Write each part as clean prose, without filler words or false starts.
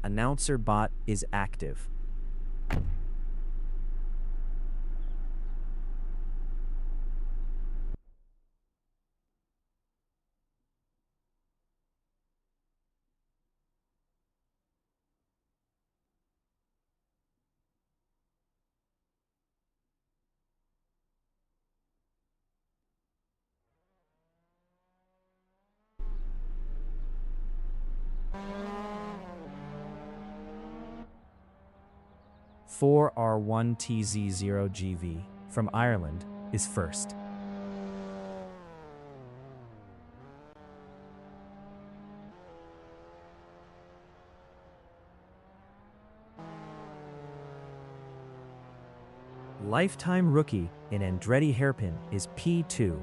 Announcer bot is active. (4R1TZ0GV) from Ireland is first. Lifetime rookie in Andretti hairpin is P2.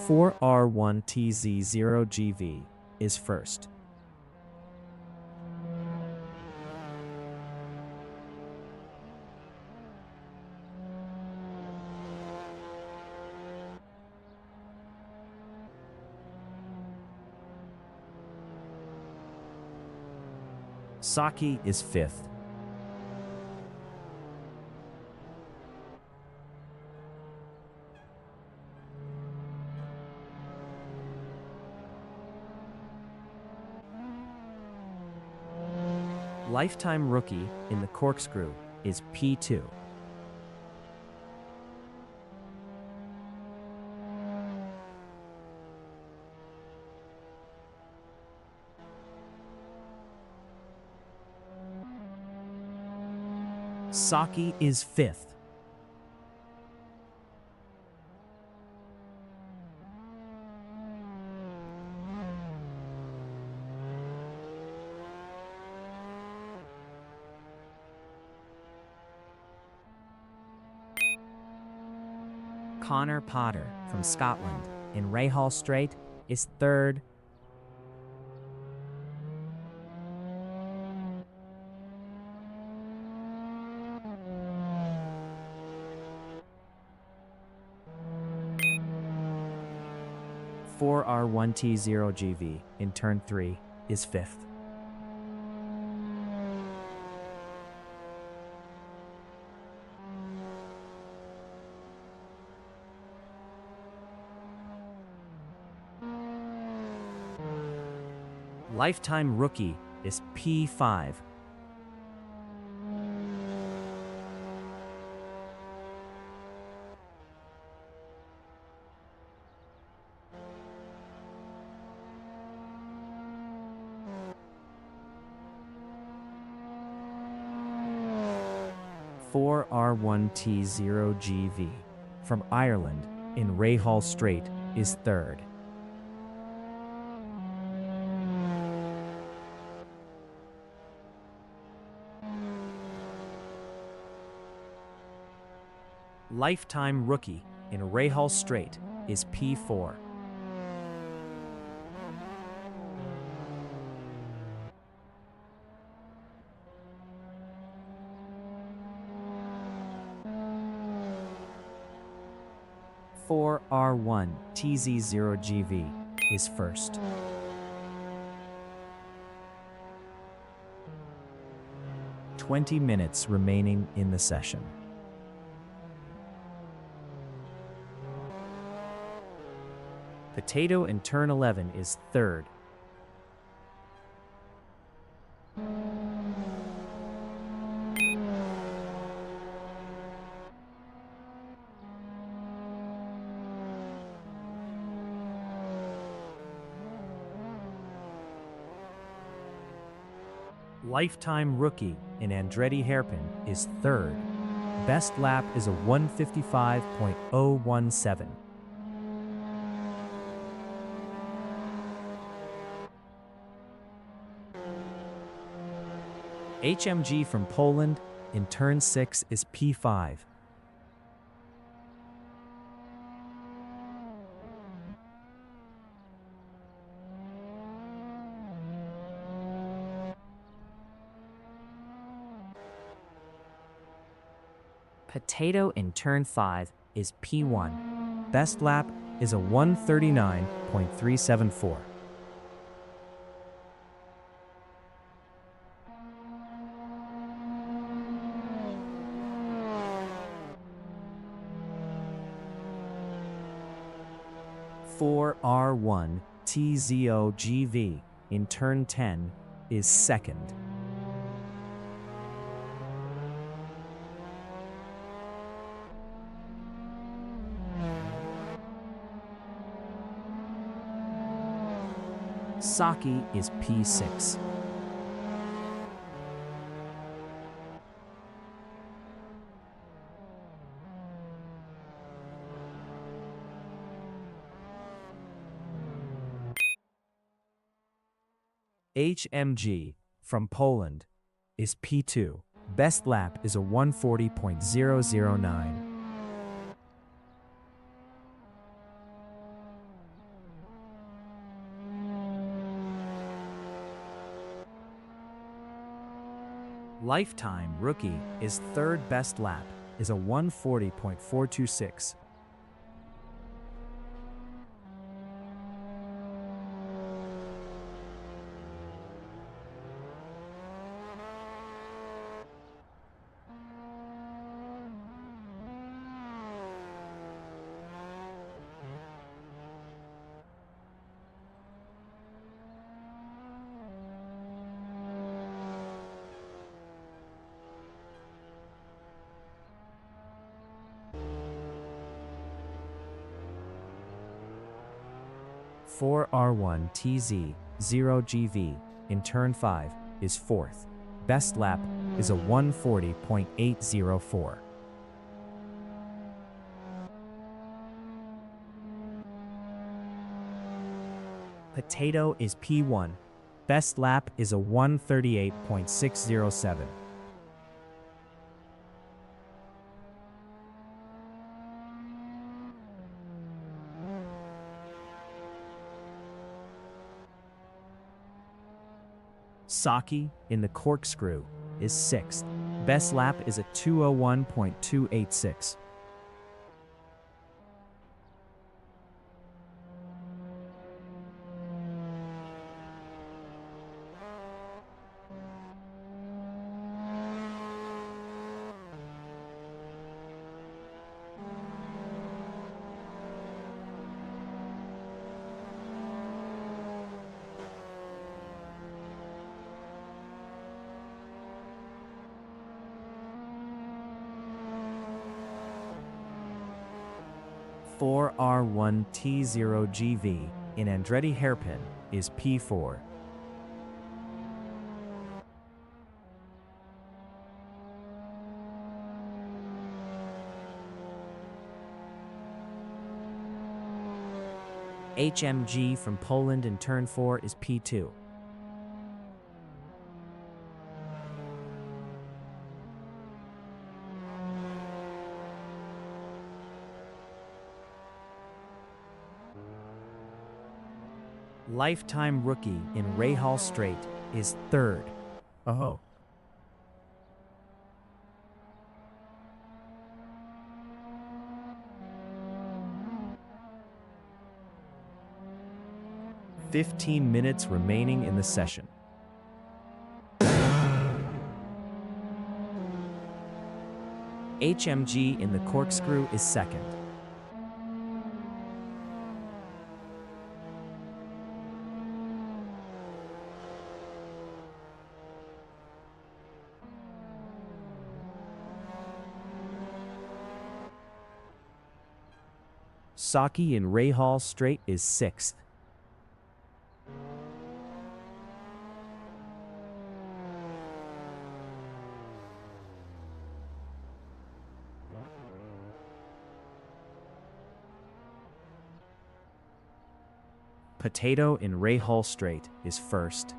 (4R1TZ0GV) is first. Saki is fifth. Lifetime rookie in the Corkscrew is P2. Saki is fifth. Connor Potter from Scotland in Rahal Strait is third. (4R1T0GV) in turn 3 is fifth. Lifetime rookie is P5. (4R1T0GV) from Ireland in Rahal Strait is third. Lifetime rookie in Rahal Strait is P4. (4R1TZ0GV) is first. (20 minutes remaining in the session). Potato in turn 11 is third. Lifetime rookie in Andretti hairpin is third. Best lap is a 1:55.017. HMG from Poland in turn 6 is P5. Potato in turn 5 is P1. Best lap is a 139.374. For R1 TZOGV in turn 10 is second. Saki is P6. HMG from Poland is P2. Best lap is a 140.009. Lifetime rookie is third. Best lap is a 140.426. For R1 TZ 0GV in turn 5 is fourth. Best lap is a 140.804. Potato is P1. Best lap is a 138.607. Saki in the Corkscrew is sixth. Best lap is a 201.286. For R1 T0GV in Andretti Hairpin is P4. HMG from Poland in turn 4 is P2. Lifetime rookie in Rahal Straight is third. Oh. "15 minutes remaining in the session." HMG in the Corkscrew is second. Saki in Rahal Straight is sixth. Potato in Rahal Straight is first.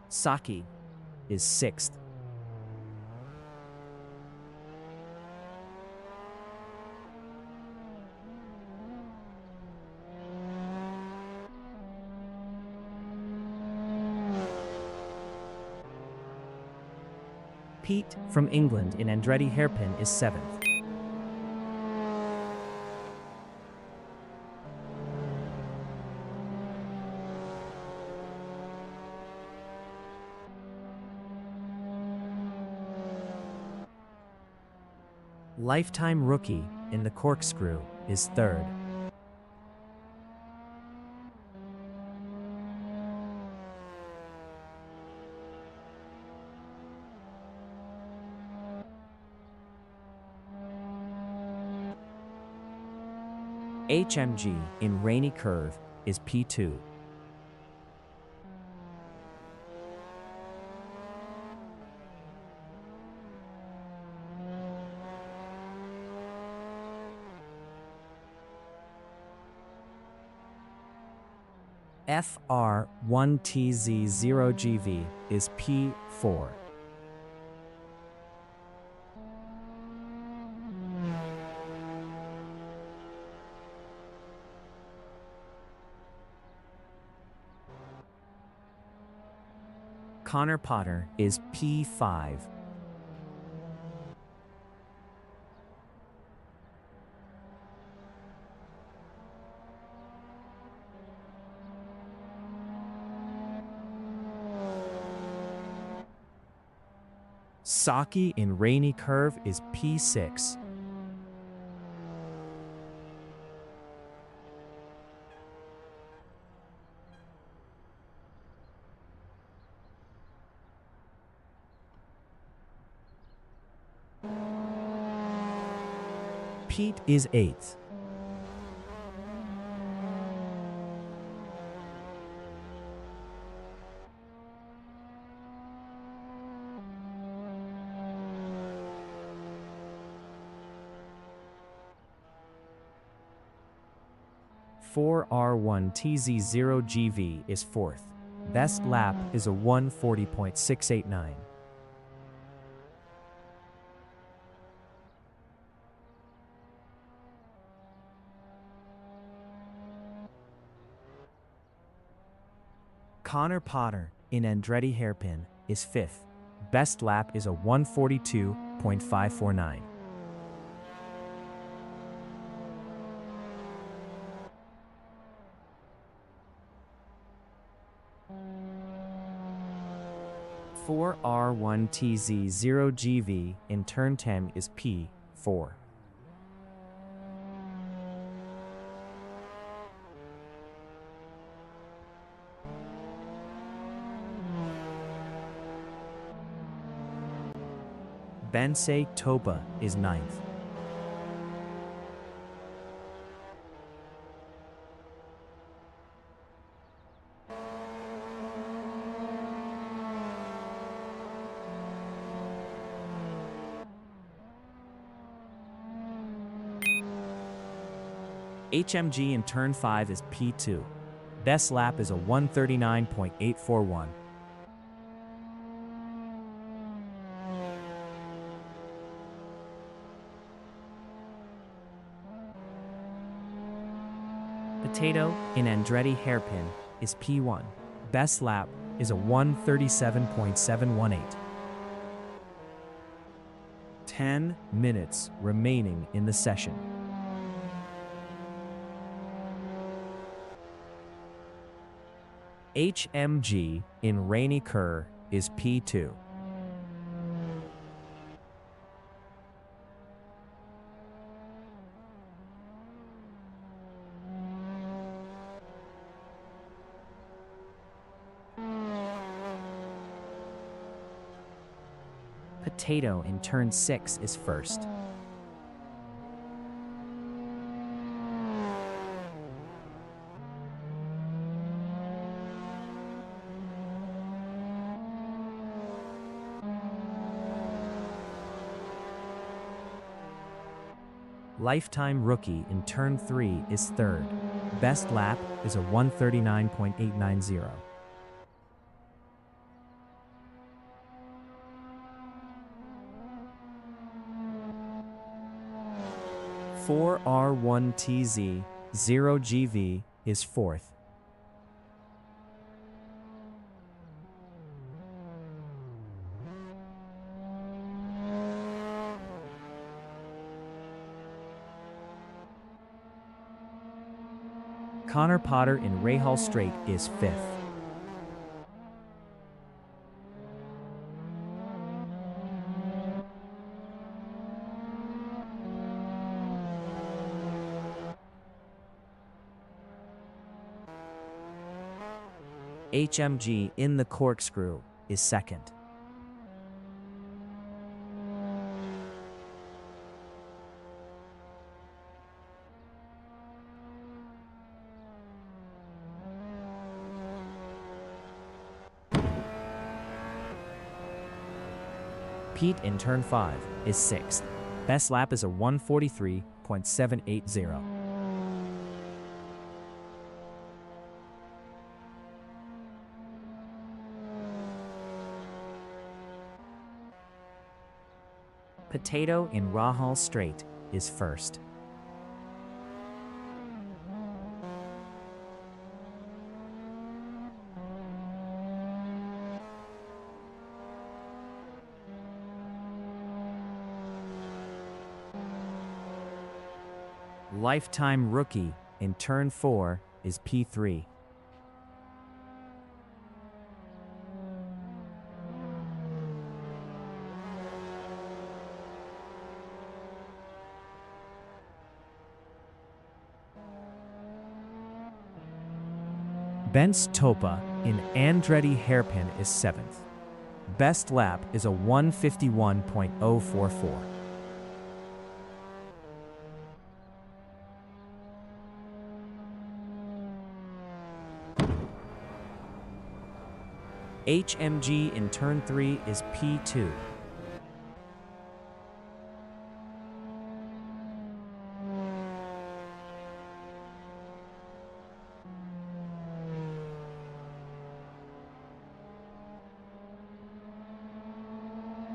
Saki is sixth. Pete from England in Andretti hairpin is 7th. Lifetime rookie in the Corkscrew is 3rd. HMG in Rainy Curve is P2. FR1TZ0GV is P4. Connor Potter is P5. Saki in Rainy Curve is P6. Pete is 8th. R1TZ0GV is 4th. Best lap is a 1:40.689. Connor Potter in Andretti hairpin is 5th. Best lap is a 1:42.549. R1TZ0GV in turn 10 is P4. Bensei Topa is 9th. HMG in turn 5 is P2. Best lap is a 1:39.841. Potato in Andretti hairpin is P1. Best lap is a 1:37.718. 10 minutes remaining in the session. HMG in Rainy Curve is P2. Potato in turn 6 is 1st. Lifetime rookie in turn 3 is 3rd. Best lap is a 1:39.890. R1TZ0GV is 4th. Connor Potter in Rahal Strait is 5th. HMG in the Corkscrew is 2nd. Pete in turn 5 is 6th. Best lap is a 1:43.780. Potato in Rahal Strait is 1st. Lifetime Rookie in turn 4 is P3. Ben's Topa in Andretti Hairpin is 7th. Best lap is a 1:51.044. HMG in turn 3 is P2.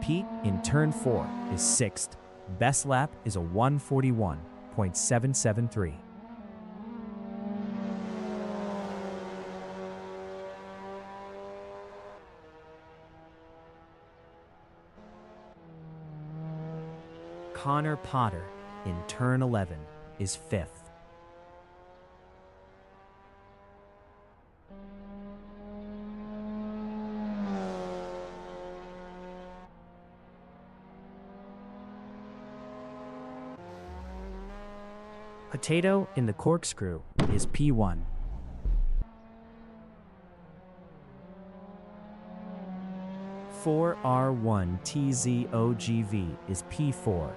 Pete in turn 4 is 6th. Best lap is a 1:41.773. Connor Potter in turn 11 is 5th. Potato in the Corkscrew is P1. R1TZOGV is P4.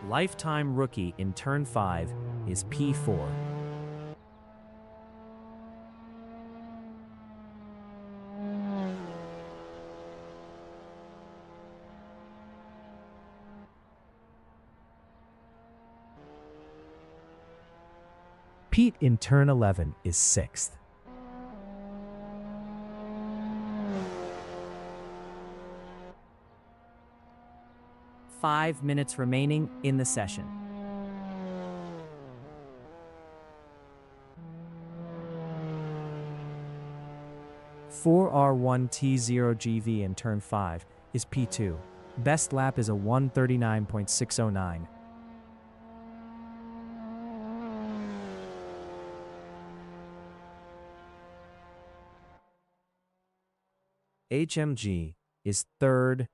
Lifetime Rookie in turn 5 is P4. Pete in turn 11 is 6th. Five minutes remaining in the session. R1T0GV in turn 5 is P2. Best lap is a 1:39.609. HMG is 3rd.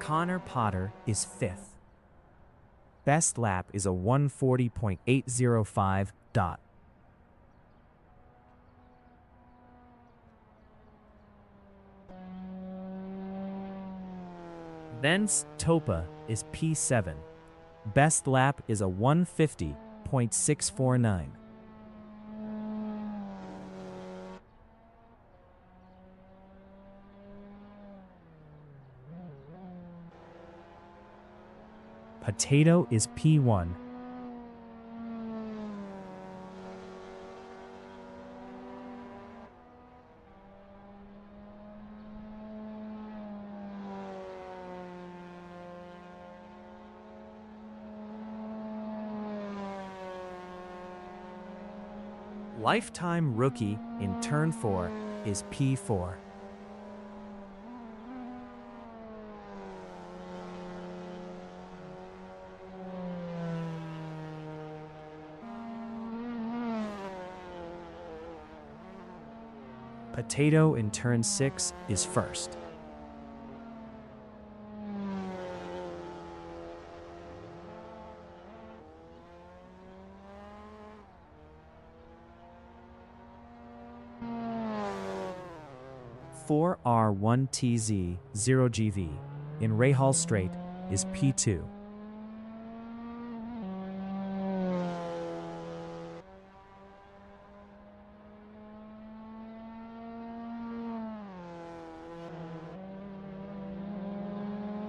Connor Potter is 5th. Best lap is a 1:40.805. Ben's Topa is P7. Best lap is a 1:50.649. Potato is P1. Lifetime rookie in turn 4 is P4. Potato in turn 6 is first. R1TZ 0GV in Rahal Strait is P2.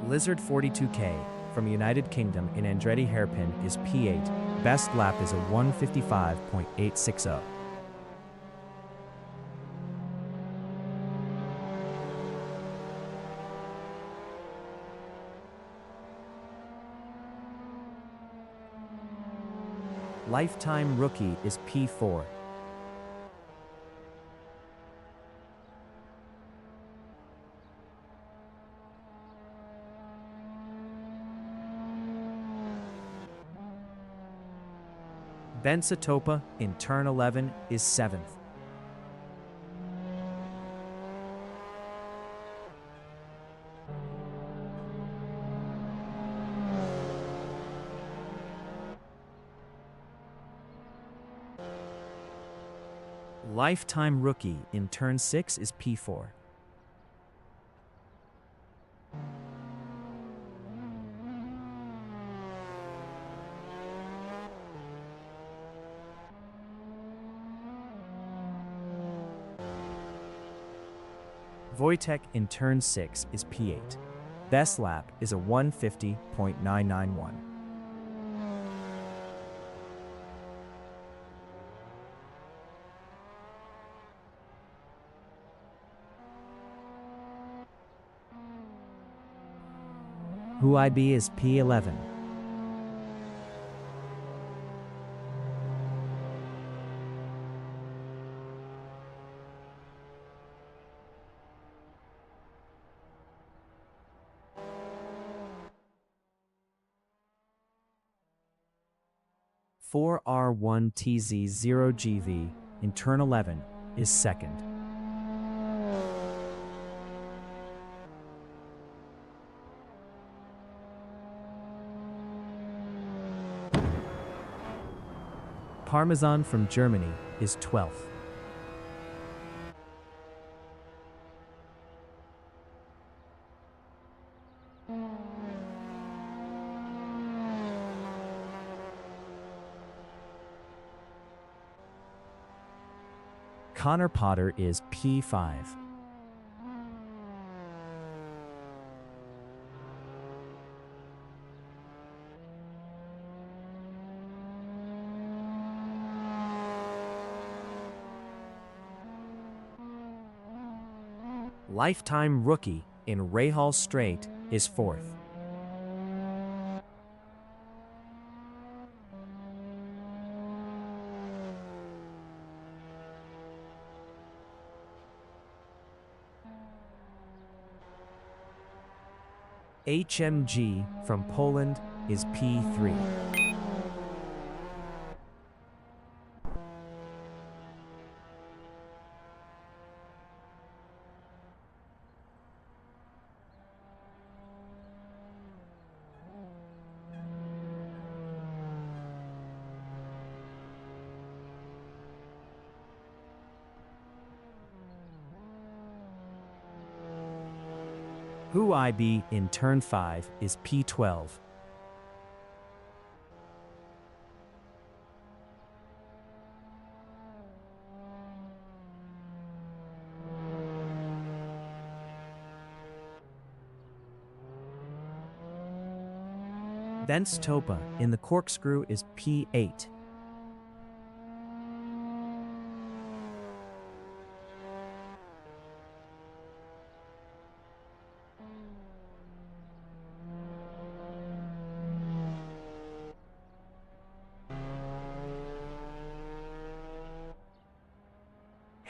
Lizard 42K from United Kingdom in Andretti Hairpin is P8. Best lap is a 155.860. Lifetime rookie is P4. Ben Satopa in turn 11 is 7th. Lifetime rookie in turn 6 is P4. Wojtek in turn 6 is P8. Best lap is a 150.991. Who IB is P11. R1TZ0GV in turn 11 is second. Parmesan from Germany is 12th. Connor Potter is P5. Lifetime rookie in Rahal Strait is 4th. HMG from Poland is P3. Who IB in turn 5 is P12. Thence Topa in the Corkscrew is P8.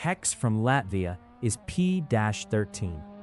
Hex from Latvia is P-13.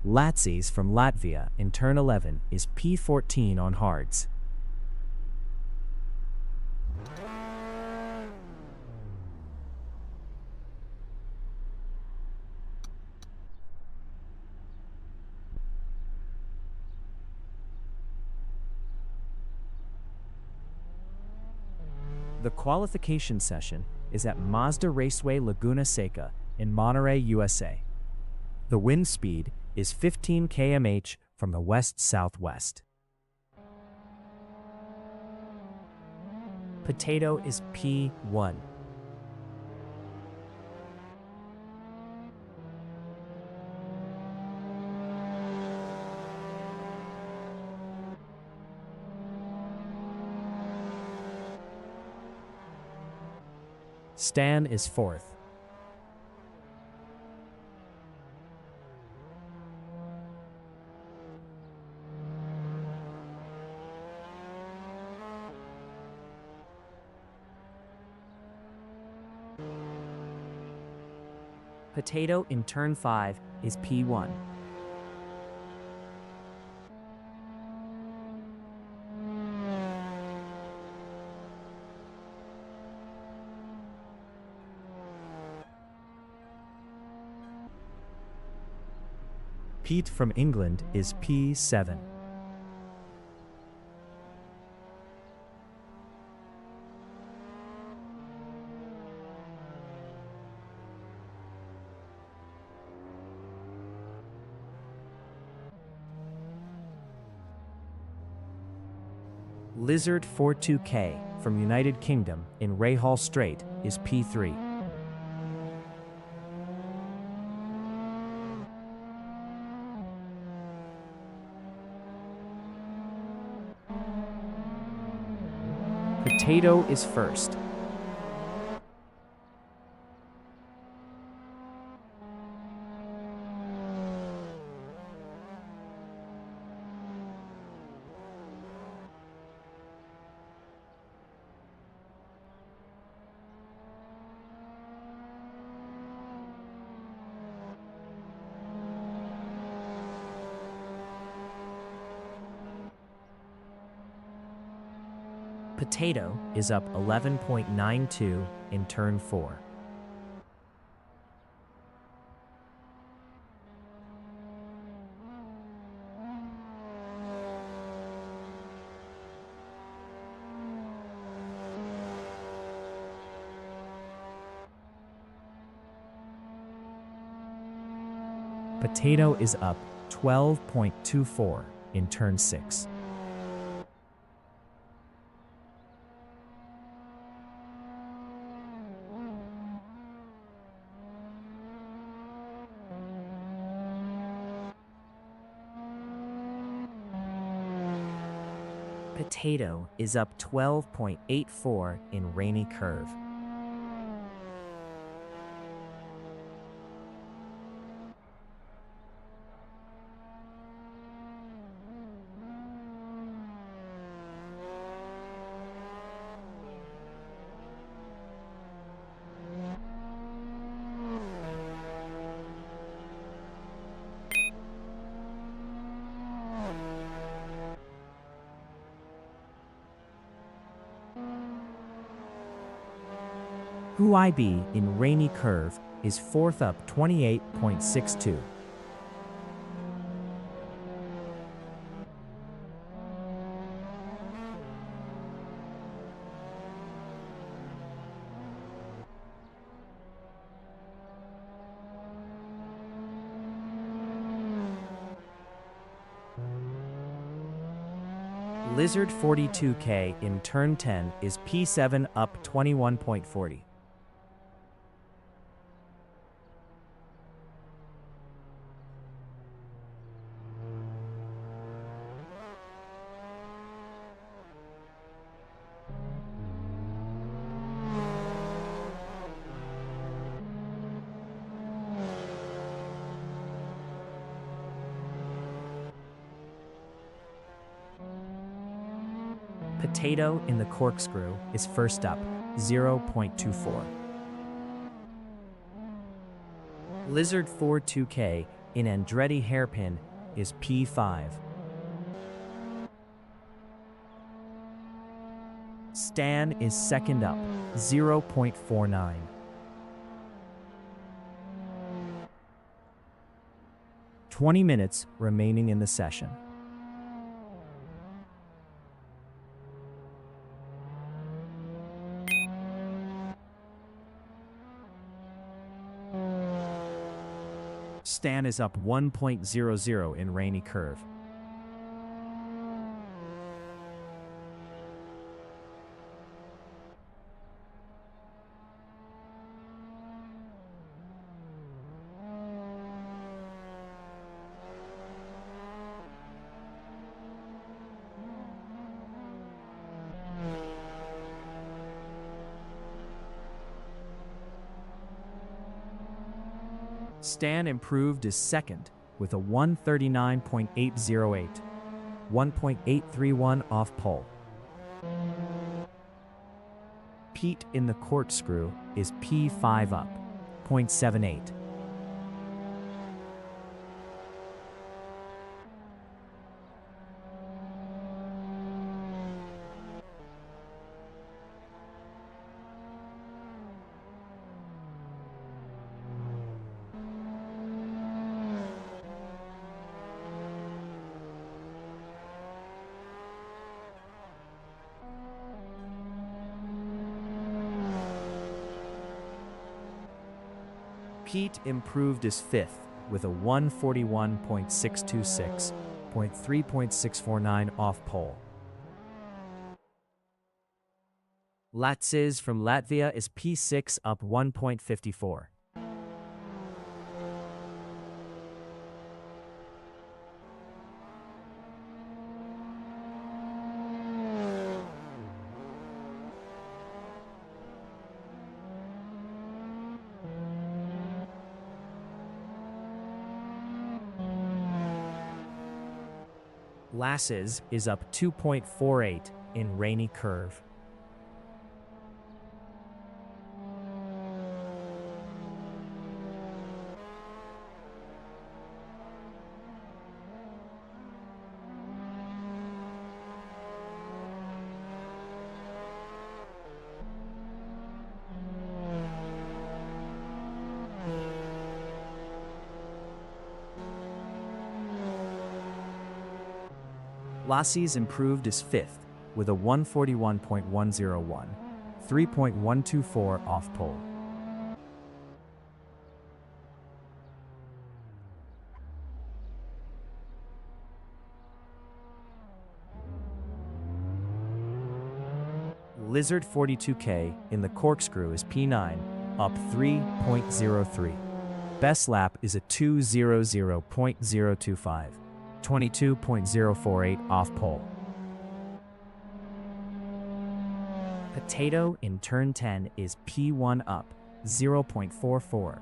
Latsies from Latvia in turn 11 is P14 on hards. The qualification session is at Mazda Raceway Laguna Seca in Monterey, USA. The wind speed is 15 km/h from the west-southwest. Potato is P1. Stan is fourth. Potato in turn 5 is P1. Pete from England is P7. Lizard 42K from United Kingdom in Rahal Strait is P3. Potato is first. Potato is up 11.92 in turn 4. Potato is up 12.24 in turn 6. Potato is up 12.84 in rainy curve. Huaybi in rainy curve is 4th up 28.62. Lizard 42K in turn 10 is P7 up 21.40. Potato in the Corkscrew is first up, 0.24. Lizard 42K in Andretti Hairpin is P5. Stan is second up, 0.49. "20 minutes remaining in the session. Stan is up 1.00 in rainy curve. Stan improved is second with a 139.808, 1.831 off pole. Pete in the Corkscrew is P5 up, 0.78. Pete improved is fifth with a 141.626, 0.3.649 off pole. Latsis from Latvia is P6 up 1.54. Lasses is up 2.48 in rainy curve. Lassie's improved is 5th with a 141.101, 3.124 off pole. Lizard 42K in the Corkscrew is P9, up 3.03. Best lap is a 2:00.025, 22.048 off pole. Potato in turn 10 is P1 up 0.44.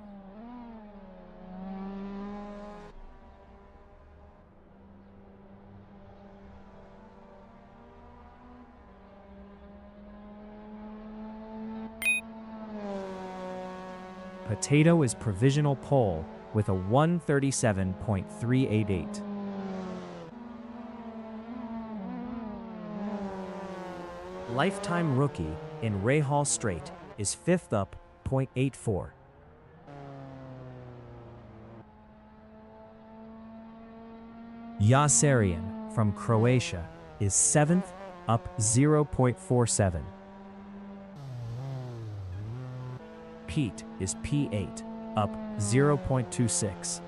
Potato is provisional pole with a 137.388. Lifetime rookie in Rahal Straight is 5th up 0.84. Yasarian from Croatia is 7th up 0.47. Pete is P8, up 0.26.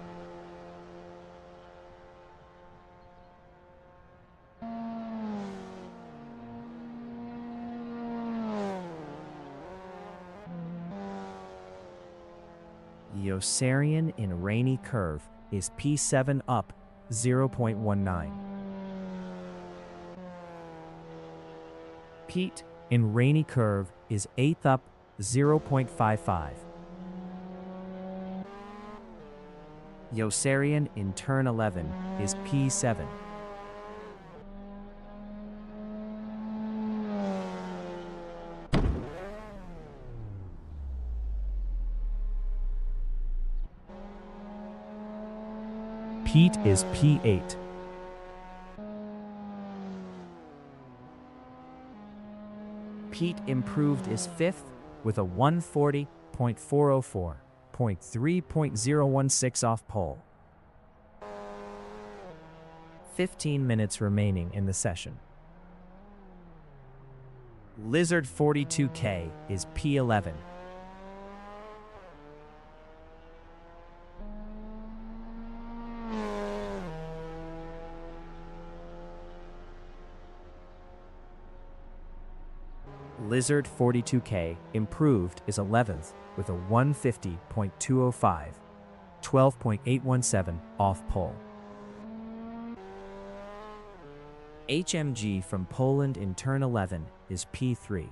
Yosarian in Rainy Curve is P7 up 0.19. Pete in Rainy Curve is 8th up 0.55. Yosarian in turn 11 is P7. Pete is P8. Pete improved is 5th with a 140.404, 3.016 off pole. 15 minutes remaining in the session. Lizard 42K is P11. Lizard 42K improved is 11th with a 150.205, 12.817 off pole. HMG from Poland in turn 11 is P3.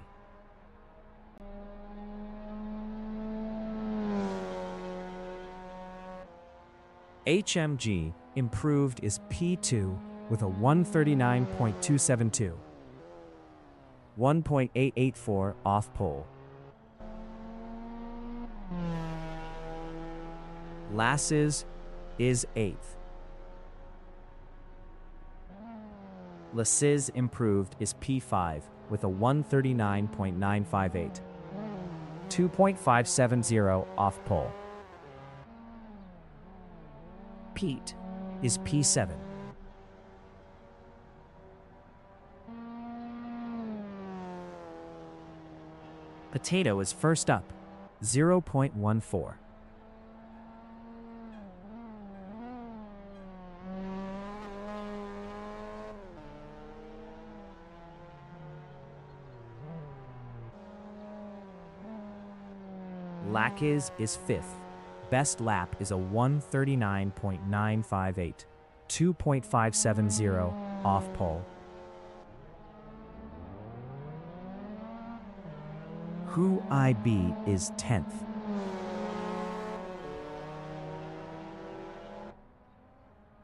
HMG improved is P2 with a 139.272. 1.884 off pole. Lasses is 8th. Lasses improved is P5 with a 139.958. 2.570 off pole. Pete is P7. Potato is first up, 0.14. Lackes is 5th. Best lap is a 139.958, 2.570 off pole. Who IB is 10th.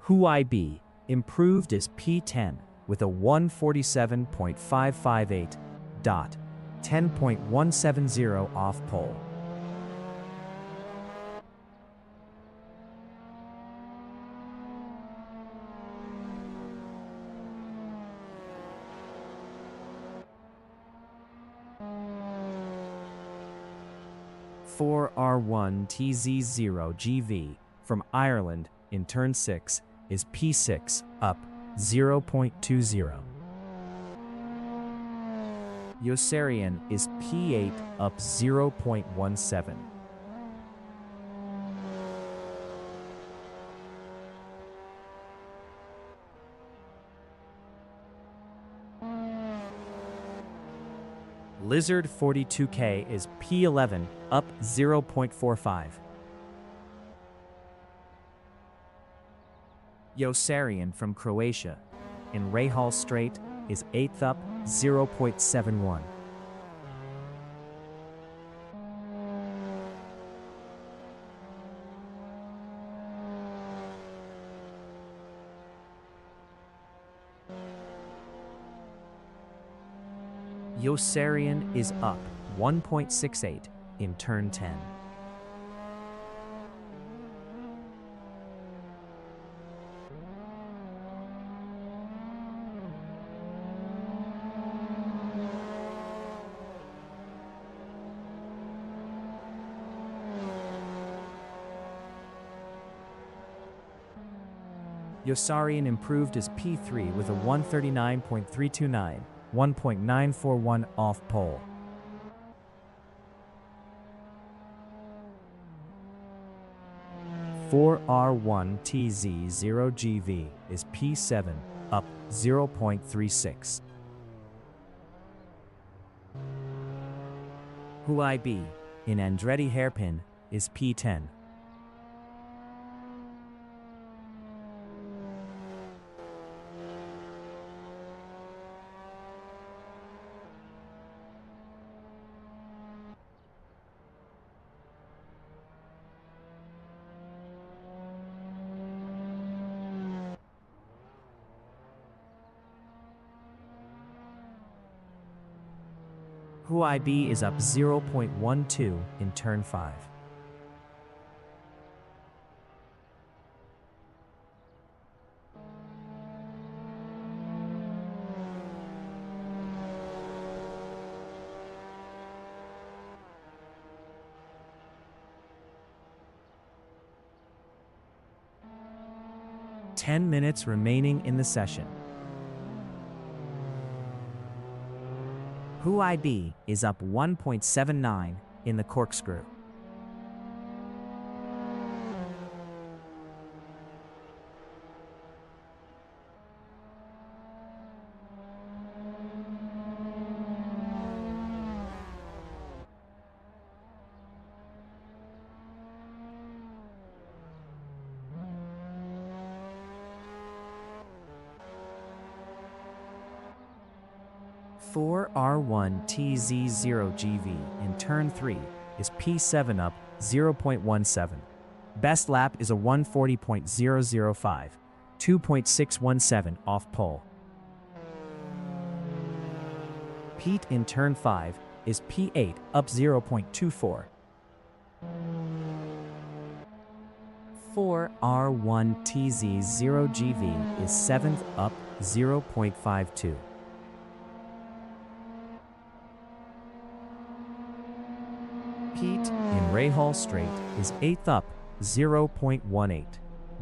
Who IB improved is P10 with a 147.558, 10.170 off pole. For R1TZ0GV from Ireland in turn 6 is P6 up 0.20. Yossarian is P8 up 0.17. Lizard 42K is P11 up 0.45. Yossarian from Croatia in Rahal Strait is 8th up 0.71. Yossarian is up 1.68 in turn 10. Yossarian improved as P3 with a 139.329, 1.941 off pole. R1TZ0GV is P7 up 0.36. IB in Andretti hairpin is P10. IB is up 0.12 in turn 5. Ten minutes remaining in the session. IB is up 1.79 in the Corkscrew. R1TZ0GV in turn 3 is P7 up 0.17. Best lap is a 140.005, 2.617 off pole. Pete in turn 5 is P8 up 0.24. R1TZ0GV is 7th up 0.52. Pete in Rahal Strait is 8th up 0.18.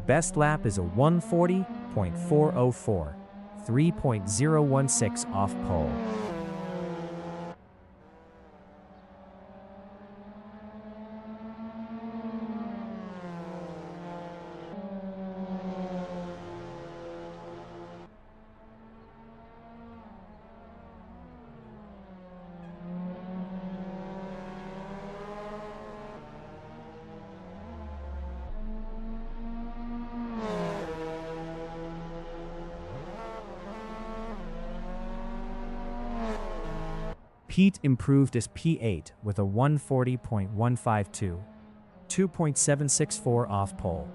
Best lap is a 140.404, 3.016 off pole. Pete improved as P8 with a 140.152, 2.764 off pole.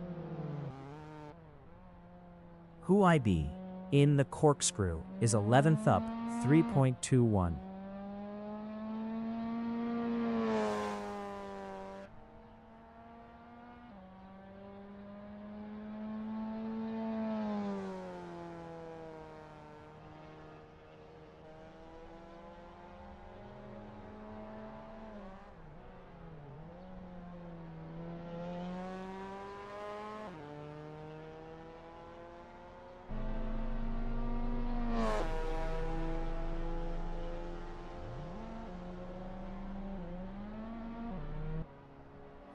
IB in the Corkscrew is 11th up 3.21.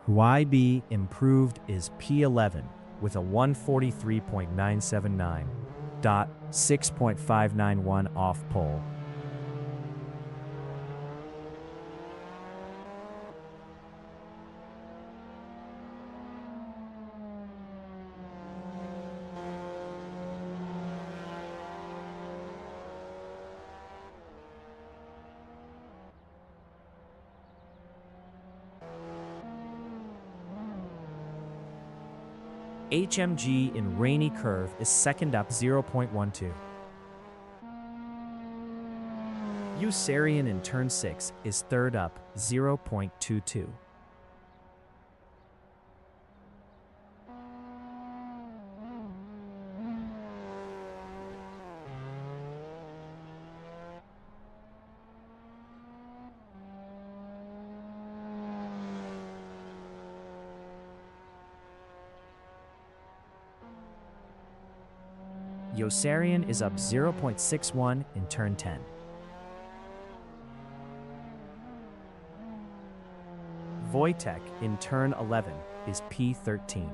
YB improved is P11 with a 143.979, 6.591 off pole. HMG in Rainy Curve is second up 0.12. Usarian in turn 6 is third up 0.22. Yosarian is up 0.61 in turn 10. Wojtek in turn 11 is P13.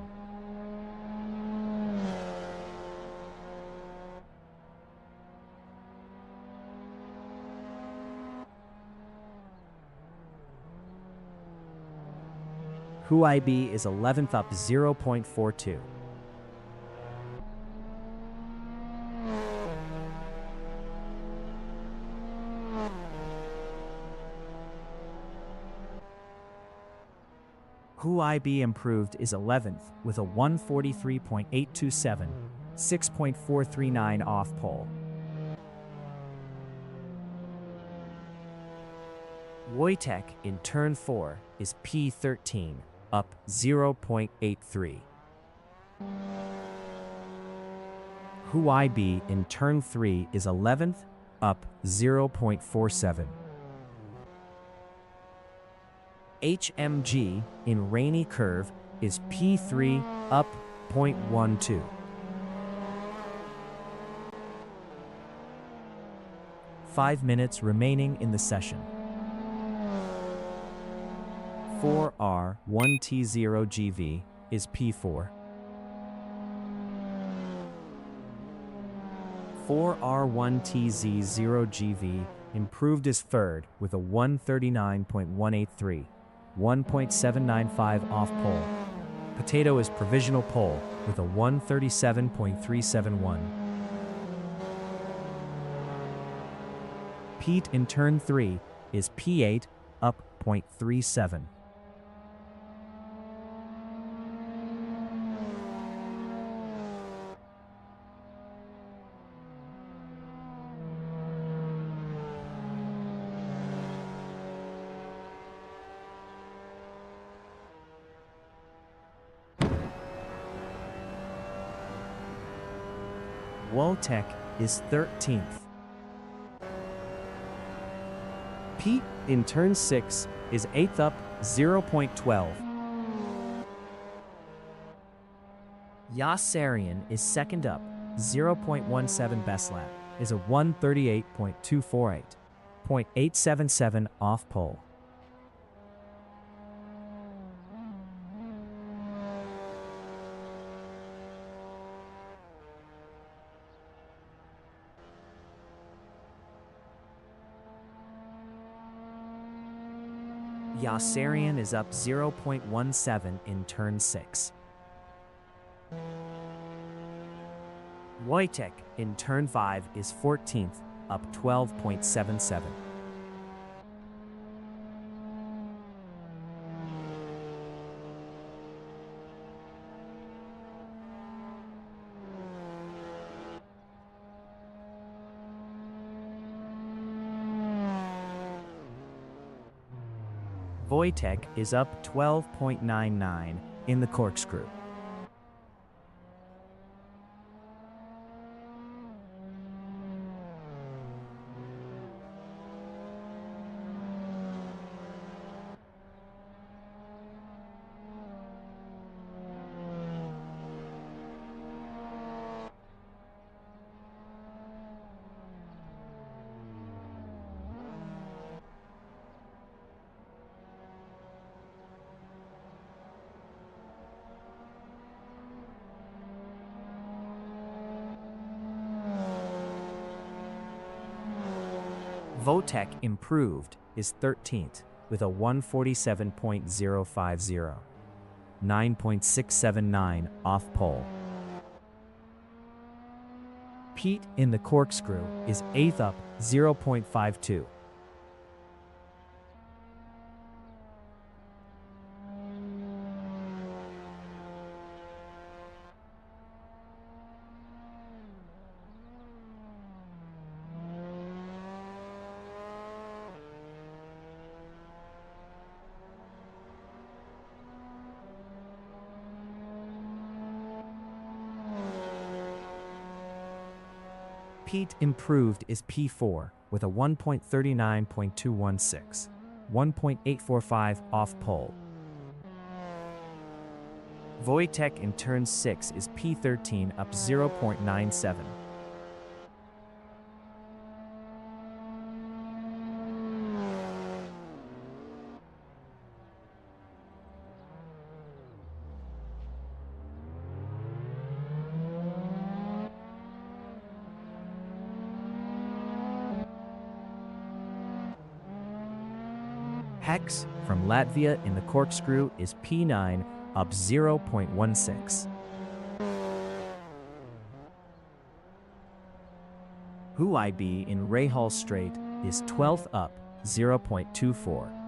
Huibi is 11th up 0.42. Huibi improved is 11th with a 143.827, 6.439 off pole. Wojtek in turn 4 is P13, up 0.83. Huibi in turn 3 is 11th, up 0.47. HMG in Rainy Curve is P3, up 0.12. Five minutes remaining in the session. 4R1T0GV is P4. 4R1TZ0GV improved as third with a 139.183, 1.795 off pole. Potato is provisional pole with a 137.371. Pete in turn 3 is P8, up 0.37. Wojtek is 13th. Pete in turn 6 is 8th up 0.12. Yasarian is second up 0.17 best lap is a 138.248, 0.877 off pole. Yasarian is up 0.17 in turn 6. Wojtek in turn 5 is 14th, up 12.77. Wojtek is up 12.99 in the Corkscrew. Votech Improved is 13th with a 147.050, 9.679 off pole. Pete in the Corkscrew is 8th up 0.52. Pete Improved is P4 with a 1.39.216, 1.845 off pole. Wojtek in turn 6 is P13 up 0.97. Hex from Latvia in the Corkscrew is P9 up 0.16. Huibi in Rahal Strait is 12th up 0.24.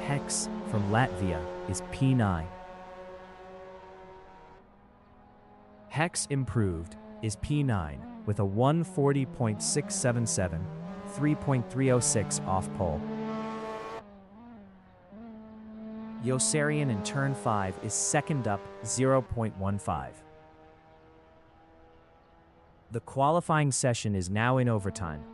Hex from Latvia is P9. Hex Improved is P9 with a 140.677, 3.306 off pole. Yossarian in turn 5 is 2nd up 0.15. The qualifying session is now in overtime.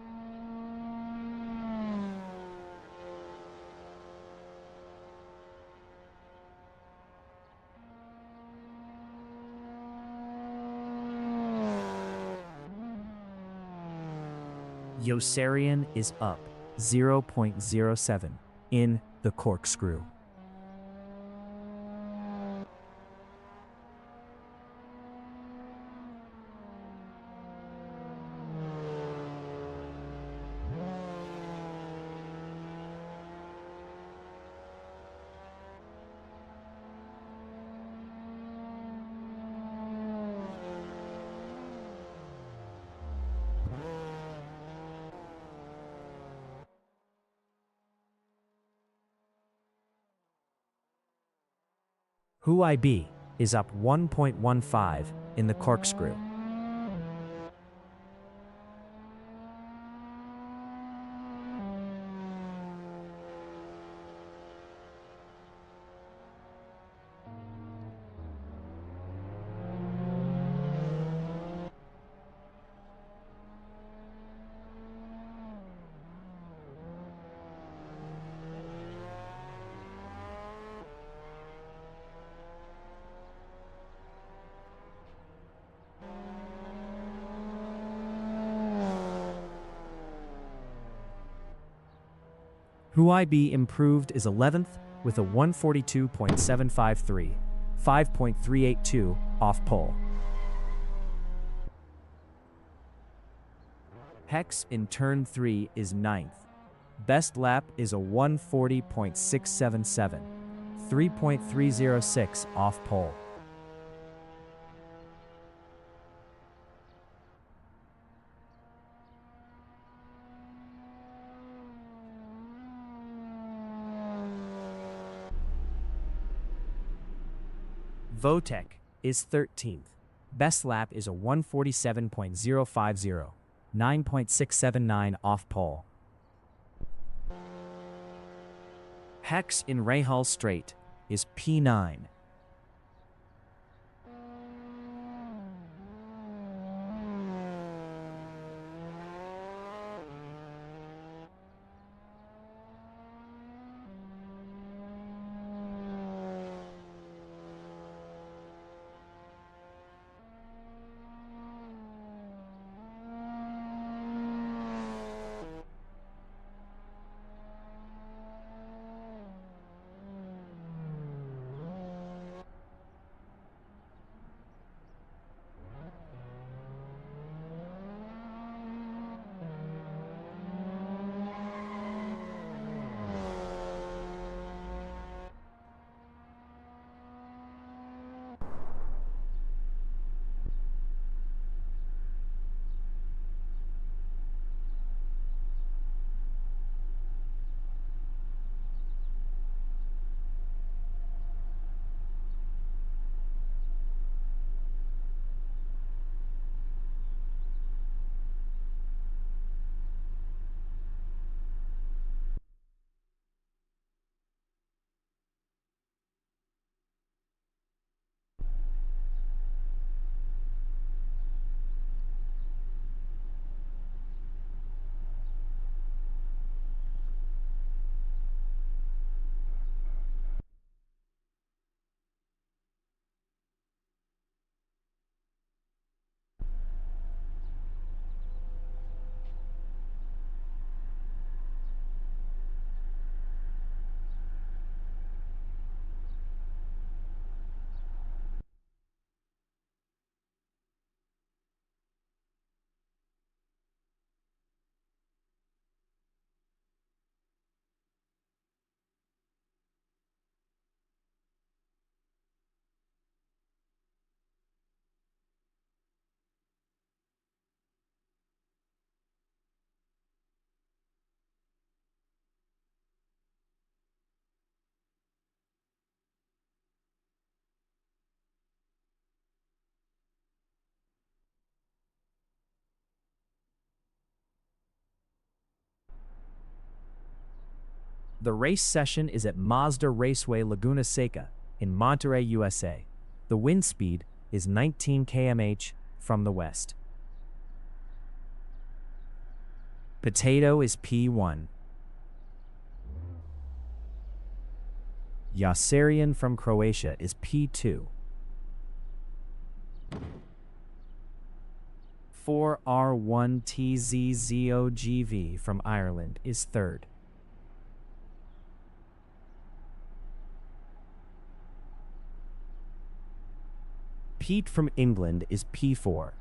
Yossarian is up 0.07 in the Corkscrew. Huibi is up 1.15 in the Corkscrew. Huibi Improved is 11th with a 142.753, 5.382 off pole. Hex in turn 3 is 9th. Best lap is a 140.677, 3.306 off pole. Votech is 13th. Best lap is a 147.050, 9.679 off pole. Hex in Rahal Strait is P9. The race session is at Mazda Raceway Laguna Seca in Monterey, USA. The wind speed is 19 km/h from the west. Potato is P1. Yossarian from Croatia is P2. 4R1TZZOGV from Ireland is third. Pete from England is P4.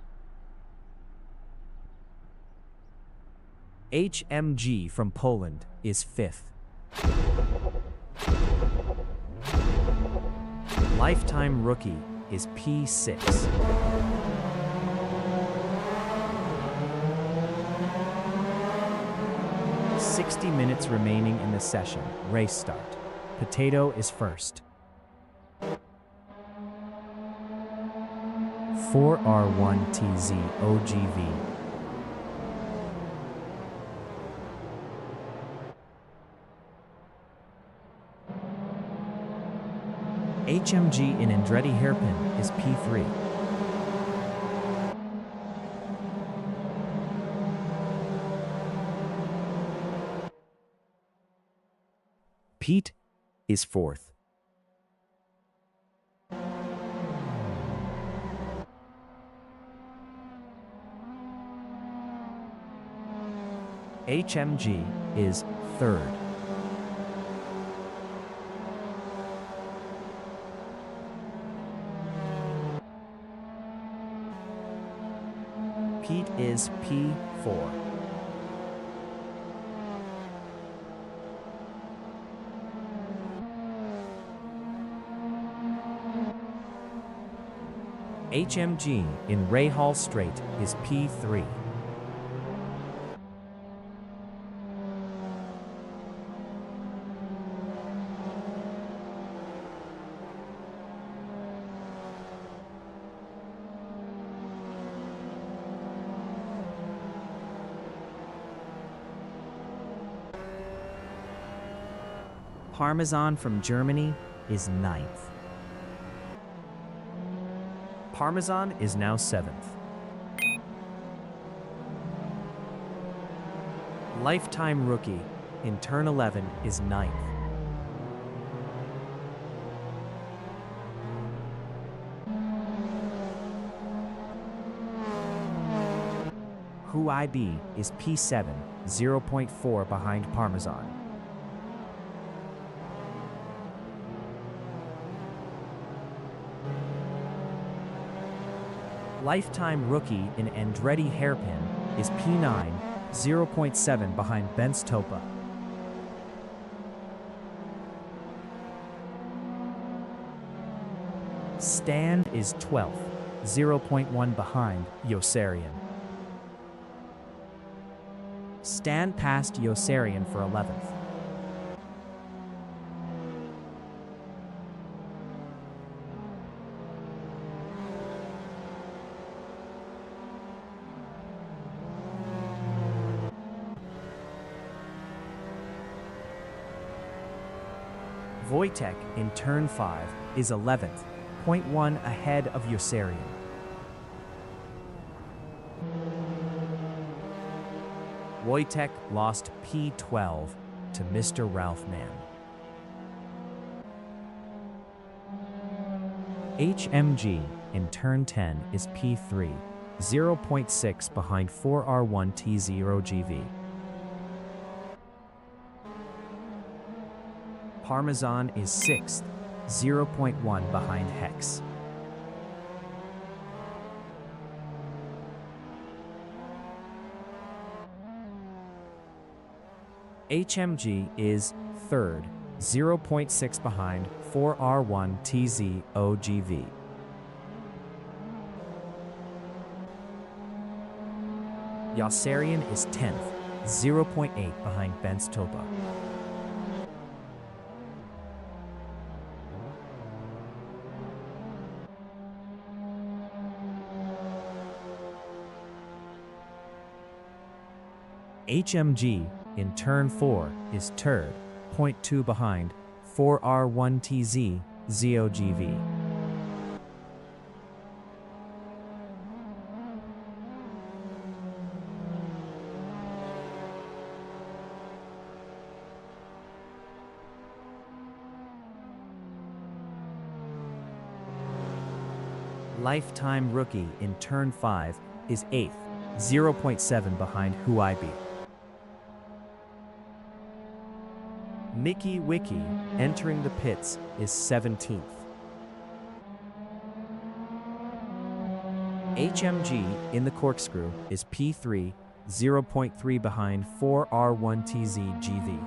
HMG from Poland is fifth. Lifetime rookie is P6. "60 minutes remaining in the session. Race start. Potato is first. 4R1TZOGV. HMG in Andretti hairpin is P3. Pete is fourth. HMG is third. Pete is P4. HMG in Rahal Strait is P3. Parmesan from Germany is ninth. Parmesan is now seventh. Lifetime rookie in turn 11 is ninth. Who IB is P7, 0.4 behind Parmesan. Lifetime rookie in Andretti hairpin is P9, 0.7 behind Benz Topa. Stand is 12th, 0.1 behind Yossarian. Stand passed Yossarian for 11th. Wojtek in turn 5 is 11th, 0.1 ahead of Yossarian. Wojtek lost P12 to Mr. Ralph Mann. HMG in turn 10 is P3, 0.6 behind 4R1T0GV. Parmesan is 6th, 0.1 behind Hex. HMG is 3rd, 0.6 behind 4R1TZOGV. Yossarian is 10th, 0.8 behind Benz Topa. HMG in turn 4 is third, 0.2 behind 4R1TZ ZOGV. Lifetime rookie in turn 5 is 8th, 0.7 behind Huibi. Mickey Wiki entering the pits is 17th. HMG in the Corkscrew is P3, 0.3 behind 4R1TZ GV.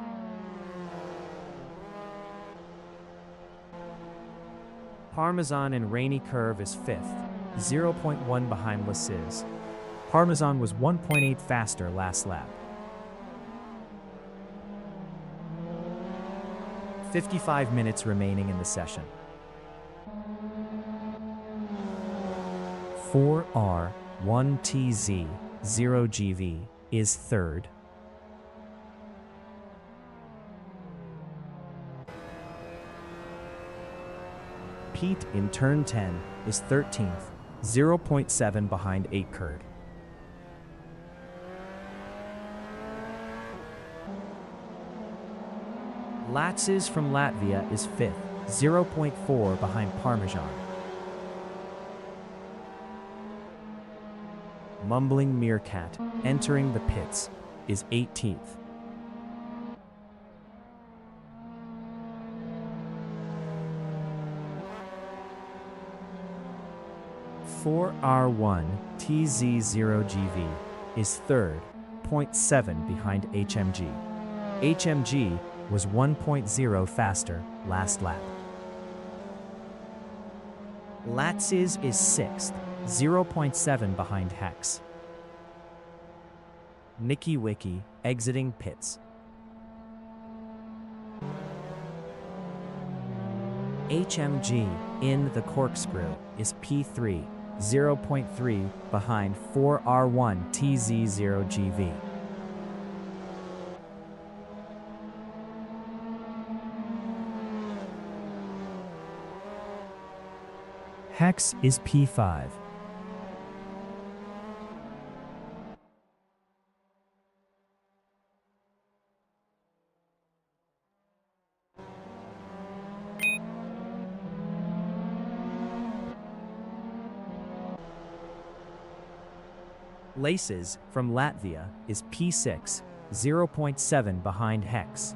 Parmesan in Rainy Curve is 5th, 0.1 behind Lasiz. Parmesan was 1.8 faster last lap. 55 minutes remaining in the session. 4R1TZ 0GV is 3rd. Pete in turn 10 is 13th, 0.7 behind 8 Kurd. Latzis from Latvia is 5th, 0.4 behind Parmesan. Mumbling Meerkat entering the pits is 18th. R1TZ0GV is 3rd, 0.7 behind HMG. HMG was 1.0 faster last lap. Latzis is 6th, 0.7 behind Hex. Nicky Wiki exiting pits. HMG in the Corkscrew is P3, 0.3 behind 4R1TZ0GV. Hex is P5. Laces from Latvia is P6, 0.7 behind Hex.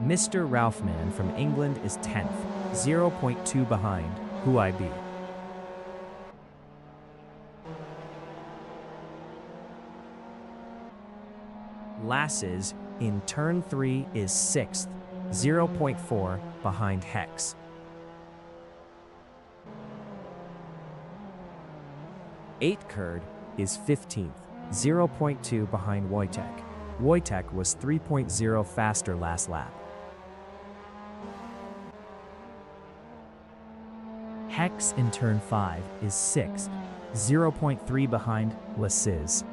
Mr. Ralphman from England is 10th, 0.2 behind Huibi. Lasses in turn 3 is 6th, 0.4 behind Hex. Eight Kurd is 15th, 0.2 behind Wojtek. Wojtek was 3.0 faster last lap. Hex in turn 5 is 6th, 0.3 behind Lasiz.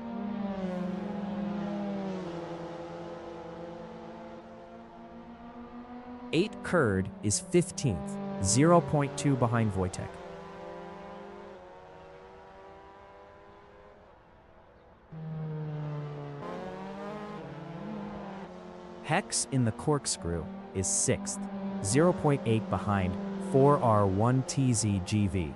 Eight Kurd is 15th, 0.2 behind Wojtek. Hex in the Corkscrew is 6th, 0.8 behind 4R1TZ GV.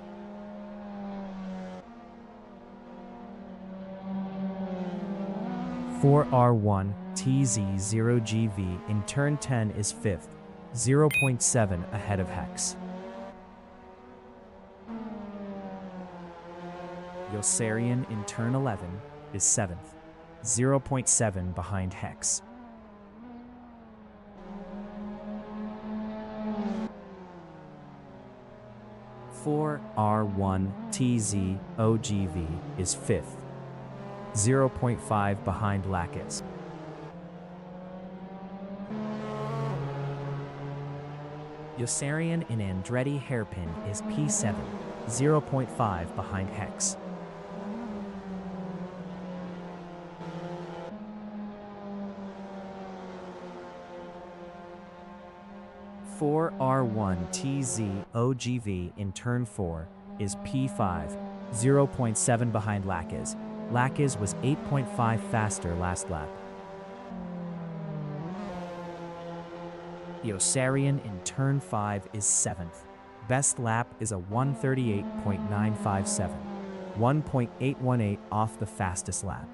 R1TZ0GV in turn 10 is 5th, 0.7 ahead of Hex. Yossarian in turn 11 is 7th, 0.7 behind Hex. R1TZ0GV is 5th, 0.5 behind Yossarian and Andretti hairpin is P7, 0.5 behind Hex. Four R1 TZ OGV in turn 4 is P5, 0.7 behind Lacaz. Lacaz was 8.5 faster last lap. Yossarian in turn 5 is 7th. Best lap is a 1:38.957, 1.818 off the fastest lap.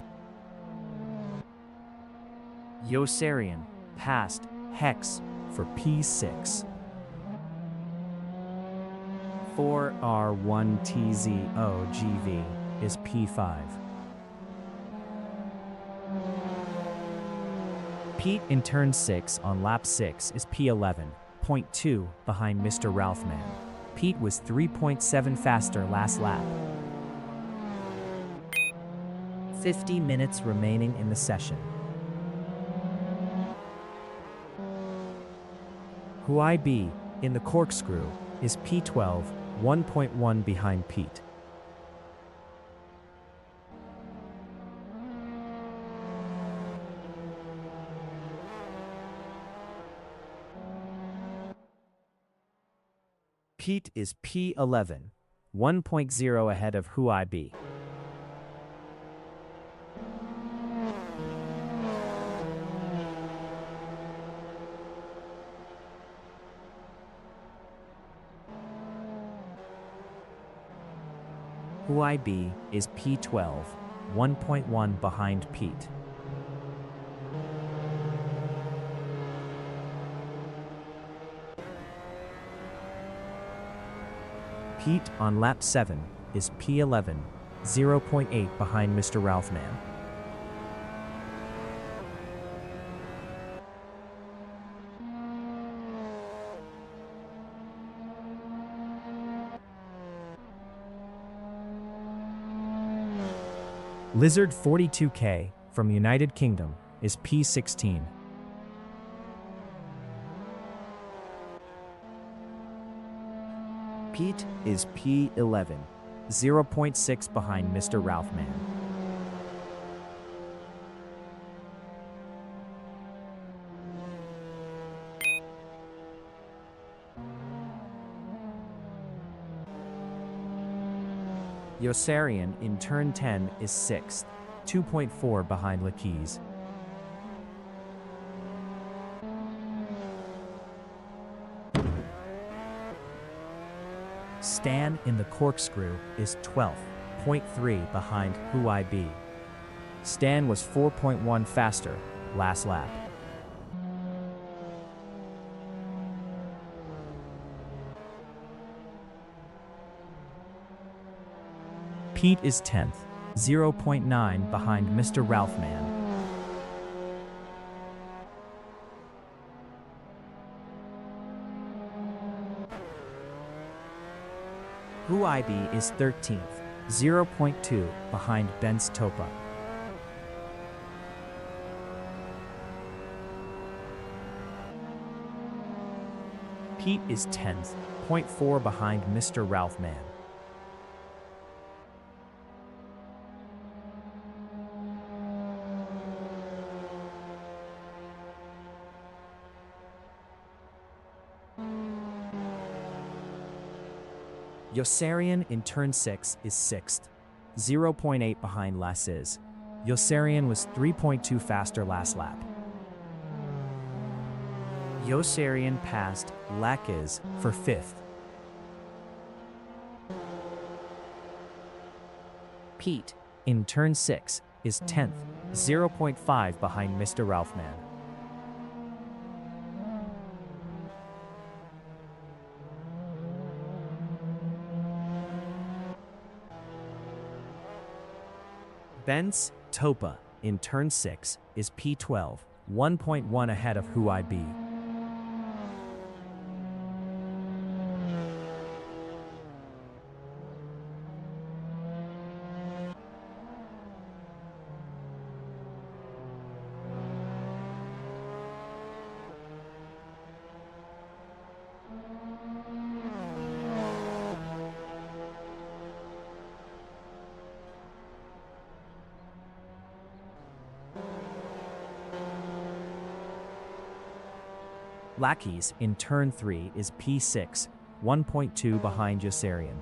Yossarian passed Hex for P6. 4R1TZOGV is P5. Pete in turn 6 on lap 6 is P11.2 behind Mr. Ralphman. Pete was 3.7 faster last lap. 50 minutes remaining in the session. Huai in the Corkscrew is P12, 1.1 behind Pete. Pete is P11, 1.0 ahead of Huai. Huai is P12, 1.1 behind Pete. Pete on lap 7 is P11, 0.8 behind Mr. Ralphman. Lizard 42K from United Kingdom is P16. Pete is P11, 0.6 behind Mr. Ralphman. Yossarian in turn 10 is 6th, 2.4 behind Lacaz. Stan in the Corkscrew is 12th, 0.3 behind Huai. Stan was 4.1 faster last lap. Pete is 10th, 0.9 behind Mr. Ralphman. Huai is 13th, 0.2 behind Ben's Topa. Pete is 10th, 0.4 behind Mr. Ralphman. Yossarian in turn 6 is 6th, 0.8 behind Lacaz. Yossarian was 3.2 faster last lap. Yossarian passed Lacaz for 5th. Pete in turn 6 is 10th, 0.5 behind Mr. Ralphman. Ben's Topa in turn 6 is P12, 1.1 ahead of Huai. Lackeys in turn 3 is P6, 1.2 behind Yossarian.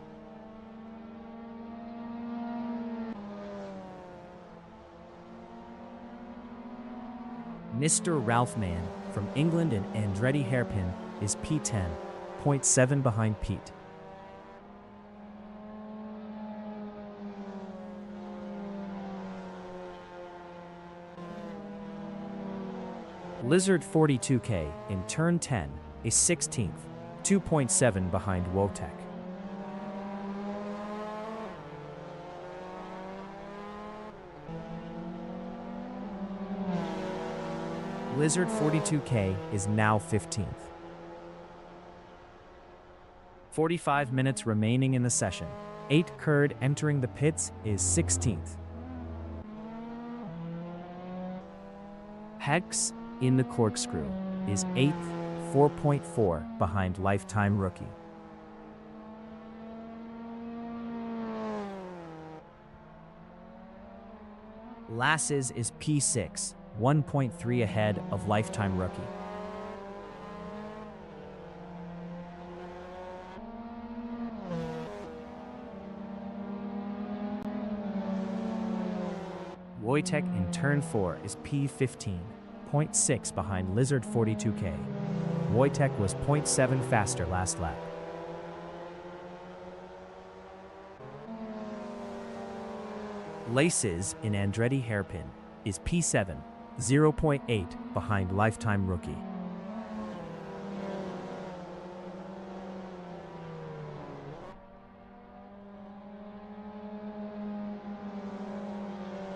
Mr. Ralph Mann from England and Andretti Hairpin is P10, 0.7 behind Pete. Lizard 42K in turn 10 is 16th, 2.7 behind Wojtek. Lizard 42K is now 15th. 45 minutes remaining in the session. 8 Kurd entering the pits is 16th. Hex in the Corkscrew is 8th, 4.4 behind lifetime rookie. Lasses is P6, 1.3 ahead of lifetime rookie. Wojtek in turn 4 is P15, 0.6 behind Lizard 42K. Wojtek was 0.7 faster last lap. Laces in Andretti Hairpin is P7, 0.8 behind lifetime rookie.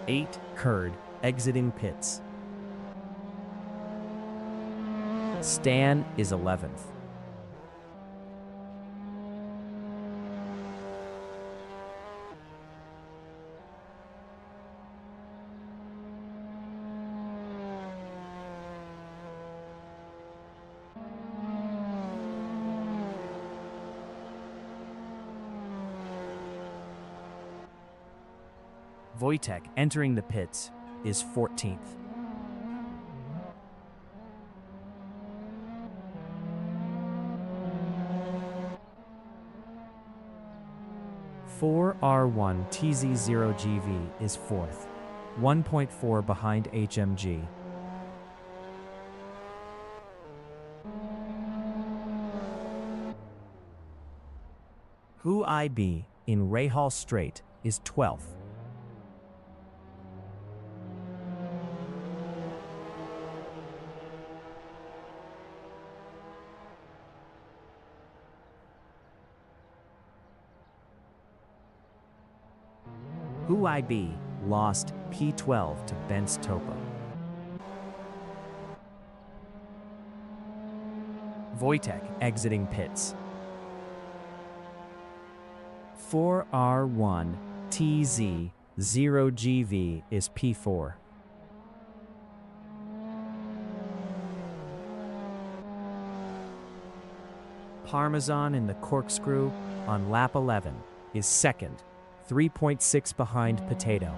Eight Kurd exiting pits. Stan is 11th. Wojtek entering the pits is 14th. R1 TZ0GV is 4th, 1.4 behind HMG. Who IB in Rahal Strait is 12th. Who IB lost P12 to Bence Topa. Wojtek exiting pits. 4R1 TZ0GV is P4. Parmesan in the Corkscrew on lap 11 is second, 3.6 behind Potato.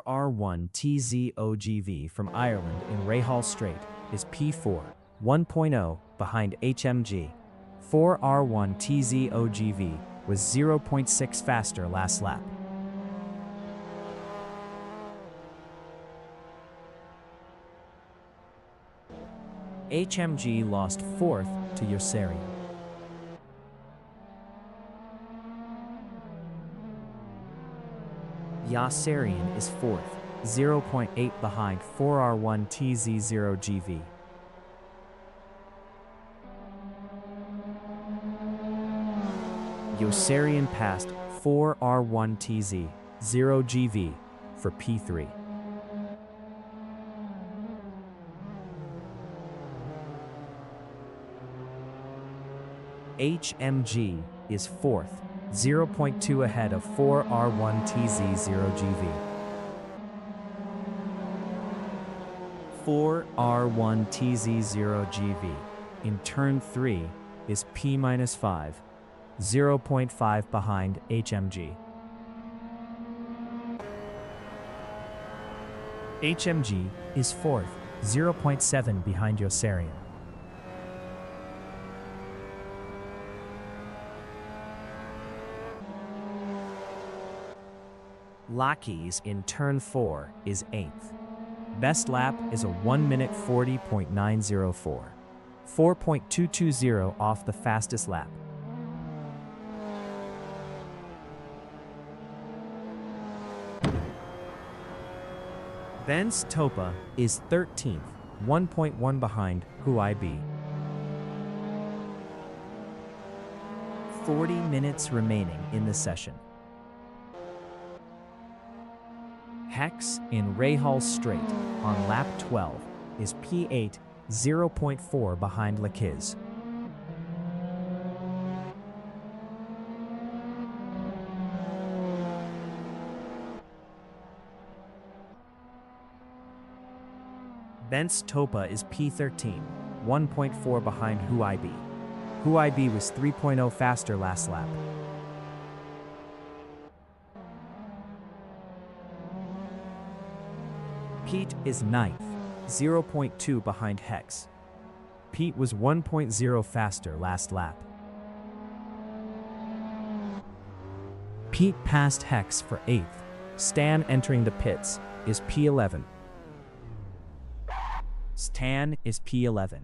R1 TZOGV from Ireland in Rahal Strait is P4, 1.0 behind HMG. 4R1 TZOGV was 0.6 faster last lap. HMG lost 4th to Yossarian. Yossarian is 4th, 0.8 behind 4R1 TZ0GV. Yossarian passed 4R1 TZ0GV for P3. HMG is 4th, 0.2 ahead of 4R1 TZ0GV. 4R1 TZ0GV in turn 3 is P-5, 0.5 behind HMG. HMG is fourth, 0.7 behind Yossarian. Lackey's in turn 4 is 8th. Best lap is a 1 minute 40.904, 4.220 off the fastest lap. Ben's Topa is 13th, 1.1 behind Huai 40 minutes remaining in the session. Hex in Rahal Strait on lap 12 is P8, 0.4 behind Lakiz. Bent's Topa is P13, 1.4 behind Huai. Huai was 3.0 faster last lap. Pete is 9th, 0.2 behind Hex. Pete was 1.0 faster last lap. Pete passed Hex for 8th. Stan entering the pits is P11. Stan is P11.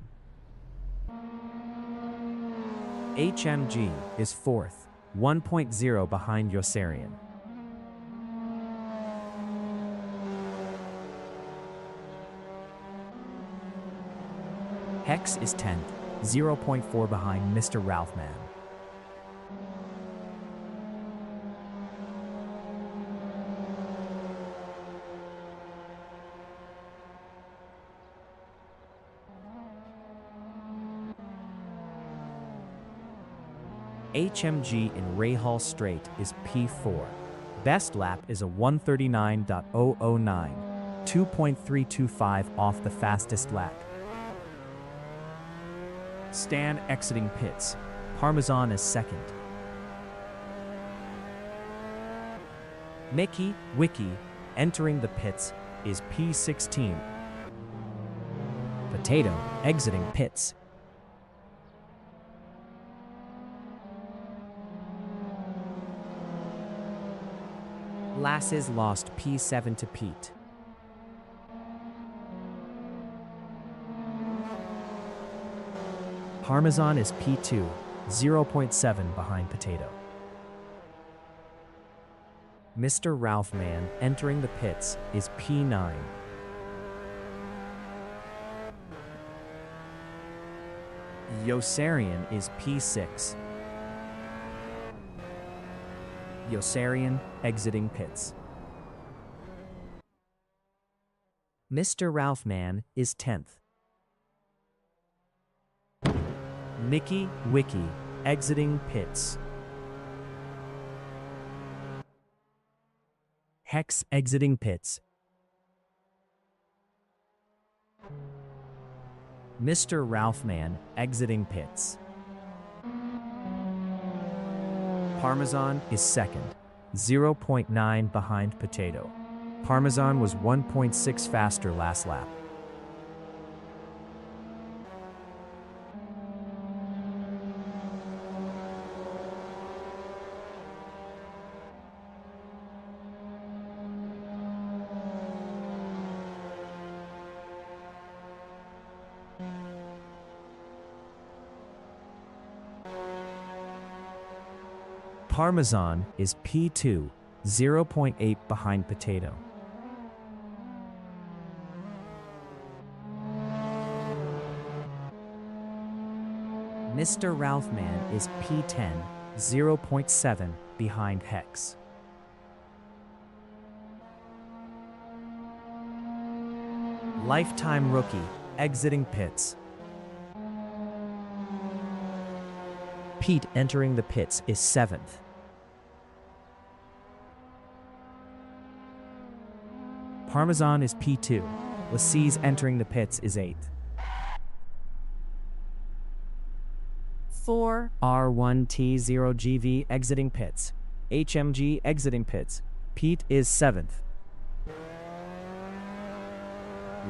HMG is 4th, 1.0 behind Yossarian. Hex is 10th, 0.4 behind Mr. Ralphman. HMG in Rahal Strait is P4. Best lap is a 139.009, 2.325 off the fastest lap. Stan exiting pits. Parmesan is 2nd. Mickey Wiki entering the pits is P16. Potato exiting pits. Lasses lost P7 to Pete. Parmesan is P2, 0.7 behind Potato. Mr. Ralphman entering the pits is P9. Yossarian is P6. Yossarian exiting pits. Mr. Ralphman is 10th. Mickey Wiki exiting pits. Hex exiting pits. Mr. Ralphman exiting pits. Parmesan is 2nd, 0.9 behind Potato. Parmesan was 1.6 faster last lap. Parmesan is P2, 0.8 behind Potato. Mr. Ralphman is P10, 0.7 behind Hex. Lifetime Rookie exiting pits. Pete entering the pits is 7th. Parmesan is P2. Lassiz entering the pits is 8th. 4R1T0GV exiting pits. HMG exiting pits. Pete is 7th.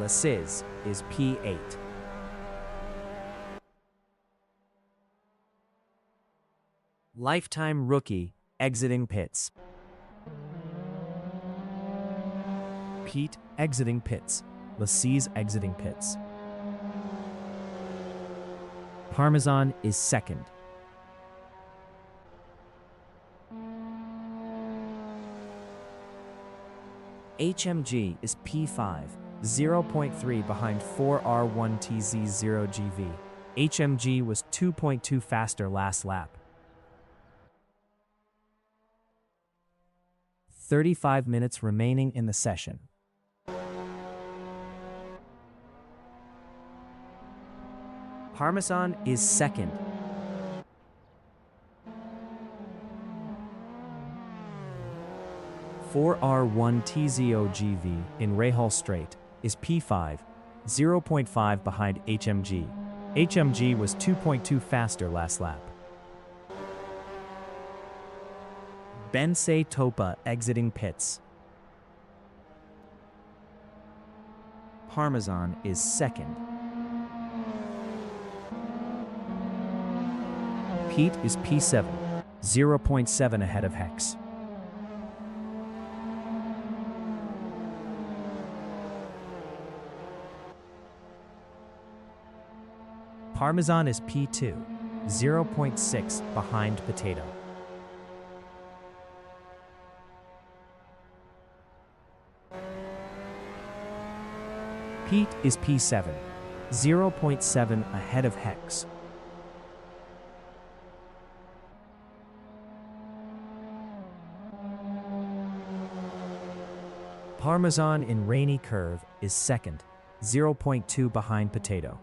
Lassiz is P8. Lifetime rookie exiting pits. Pete exiting pits. Lassiz exiting pits. Parmesan is 2nd. HMG is P5, 0.3 behind 4R1TZ0GV. HMG was 2.2 faster last lap. 35 minutes remaining in the session. Parmesan is 2nd. "4R1TZOGV in Rahal Strait is P5, 0.5 behind HMG. HMG was 2.2 faster last lap. Bensei Topa exiting pits. Parmesan is 2nd. Pete is P7, 0.7 ahead of Hex. Parmesan is P2, 0.6 behind Potato. Pete is P7, 0.7 ahead of Hex. Parmesan in Rainy Curve is 2nd, 0.2 behind Potato.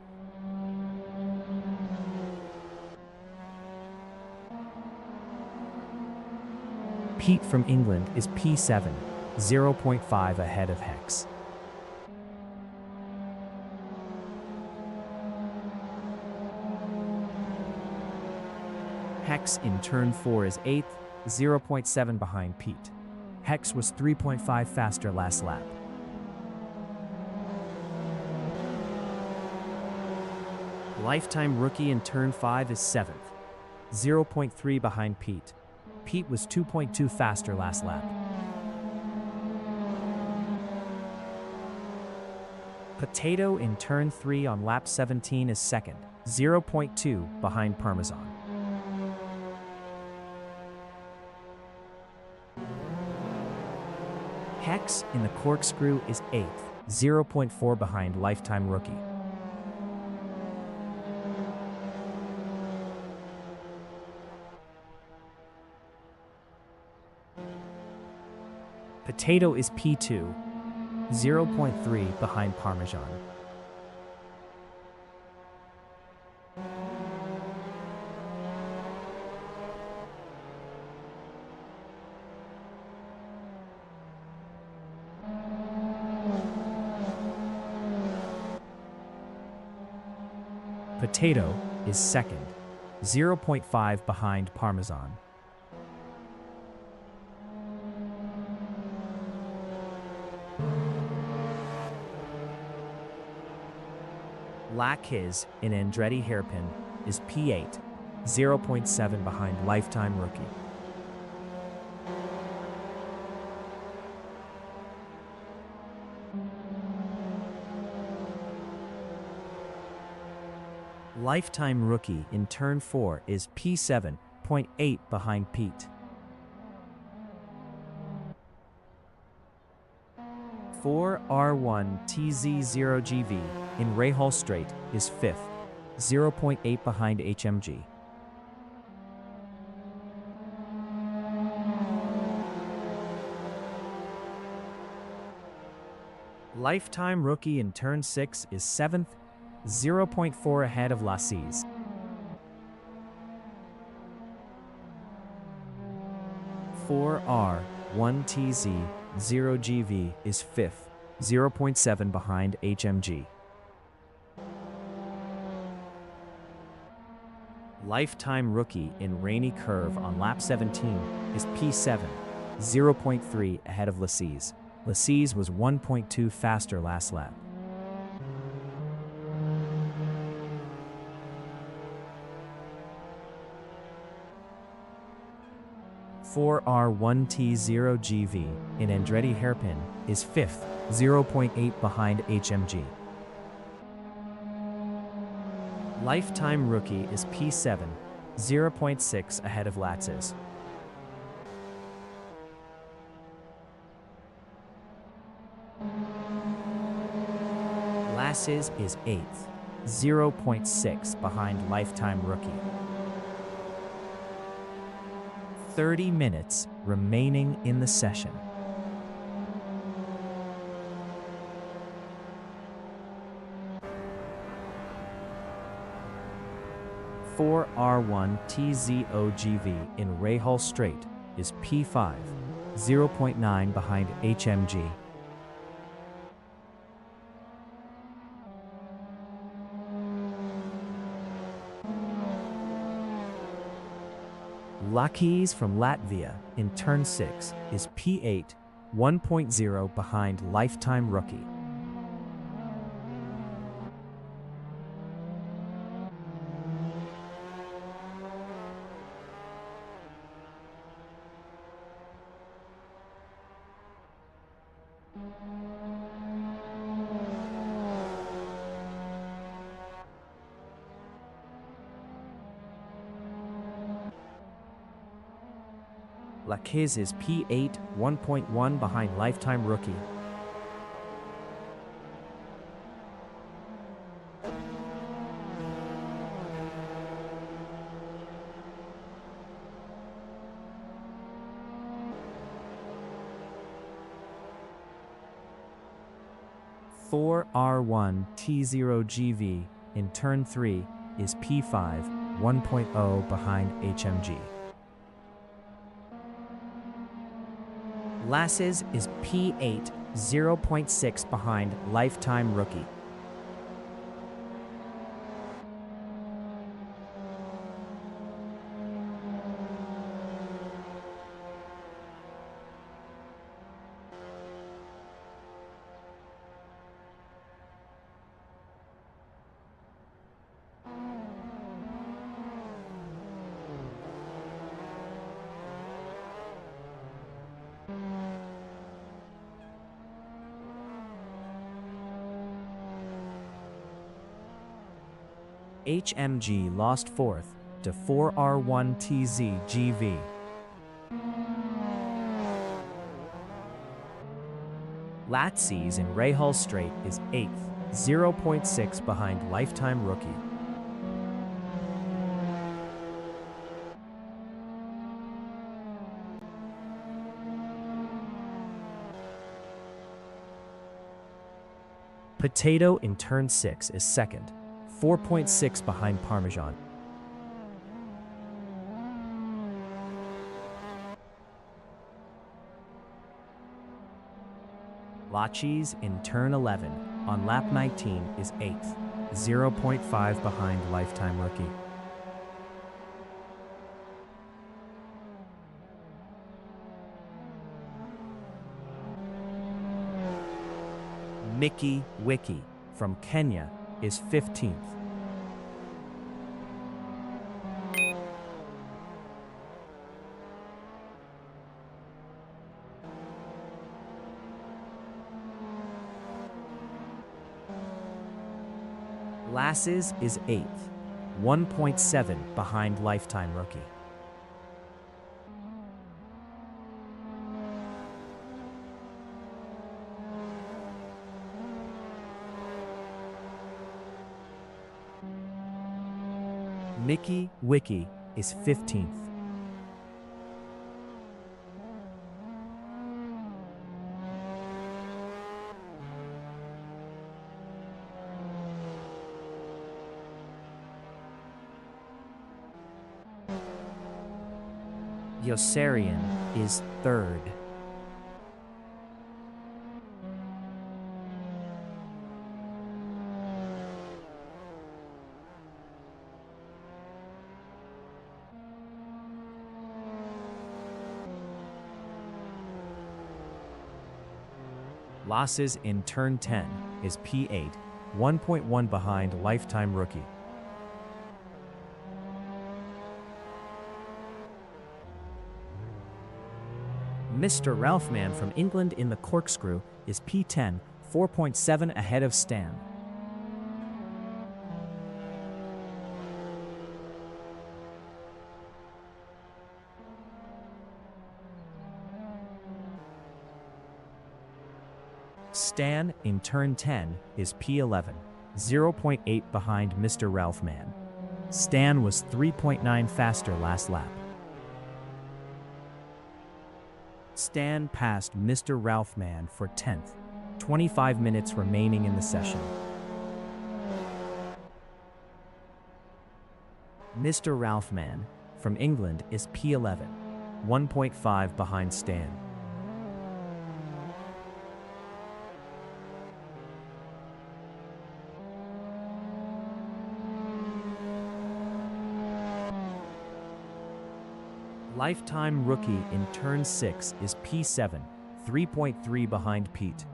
Pete from England is P7, 0.5 ahead of Hex. Hex in turn 4 is 8th, 0.7 behind Pete. Hex was 3.5 faster last lap. Lifetime rookie in turn 5 is 7th, 0.3 behind Pete. Pete was 2.2 faster last lap. Potato in turn 3 on lap 17 is 2nd, 0.2 behind Parmesan. Hex in the Corkscrew is 8th, 0.4 behind Lifetime rookie. Potato is P2, 0.3 behind Parmesan. Potato is 2nd, 0.5 behind Parmesan. Lackhiz in Andretti Hairpin is P8, 0.7 behind Lifetime rookie. Lifetime rookie in turn 4 is P7.8 behind Pete. 4R1TZ0GV in Rahal Strait is 5th, 0.8 behind HMG. Lifetime rookie in turn 6 is 7th, 0.4 ahead of Lassiz. "4R1TZ0GV is 5th, 0.7 behind HMG. Lifetime rookie in rainy curve on lap 17 is P7, 0.3 ahead of Lassise. Lassise was 1.2 faster last lap. R1T0GV in Andretti hairpin is 5th, 0.8 behind HMG. Lifetime rookie is P7, 0.6 ahead of Latz's. Lass's is 8th, 0.6 behind lifetime rookie. 30 minutes remaining in the session. R1TZOGV in Rahal Straight is P5, 0.9 behind HMG. Lakis from Latvia in Turn 6 is P8, 1.0 behind lifetime rookie. Lakis is P8, 1.1 behind lifetime rookie. R1T0GV in Turn 3 is P5, 1.0 behind HMG. Lass's is P8, 0.6 behind lifetime rookie. HMG lost 4th to 4R1TZGV. Latzis in Rahal Straight is 8th, 0.6 behind lifetime rookie. Potato in Turn 6 is 2nd, 4.6 behind Parmesan. Lachis in Turn 11 on lap 19 is 8th, 0.5 behind lifetime rookie. Mickey Wiki from Kenya is 15th. Lass's is 8th, 1.7 behind lifetime rookie. Mickey Wiki is 15th. Yossarian is 3rd. Losses in turn 10 is P8, 1.1 behind lifetime rookie. Mr. Ralphman from England in the Corkscrew is P10, 4.7 ahead of Stan. Stan in turn 10 is P11, 0.8 behind Mr. Ralphman. Stan was 3.9 faster last lap. Stan passed Mr. Ralphman for 10th, 25 minutes remaining in the session. Mr. Ralphman from England is P11, 1.5 behind Stan. Lifetime rookie in turn 6 is P7, 3.3 behind Pete.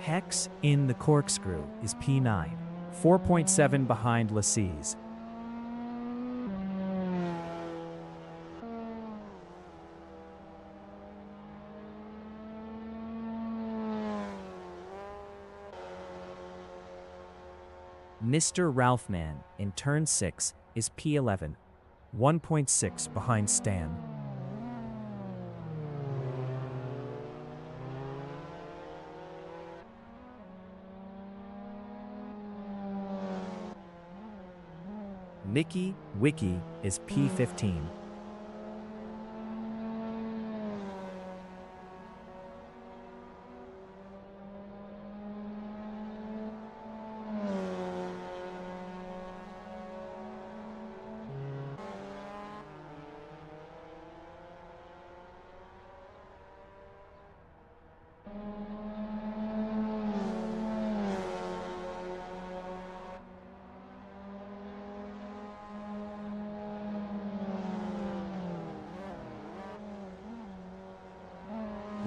Hex in the Corkscrew is P9, 4.7 behind Lassise. Mr. Ralphman in turn 6 is P11, 1.6 behind Stan. Mickey Wiki is P15.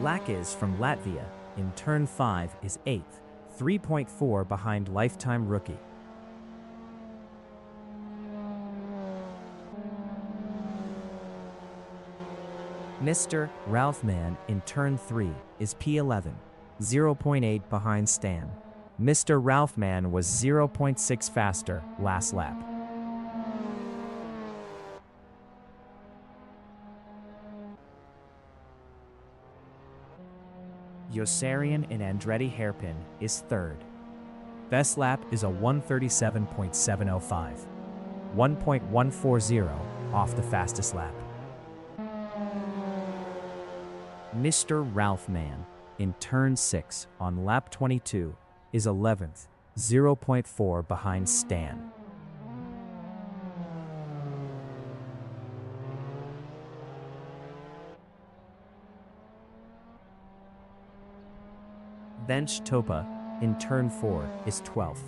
Lakis from Latvia in turn 5 is 8th, 3.4 behind lifetime rookie. Mr. Ralphman in turn 3 is P11, 0.8 behind Stan. Mr. Ralphman was 0.6 faster last lap. Yossarian and Andretti hairpin is 3rd. Best lap is a 1:37.705, 1.140 off the fastest lap. Mr. Ralphman in turn 6 on lap 22 is 11th, 0.4 behind Stan. Bench Topa in turn 4 is 12th.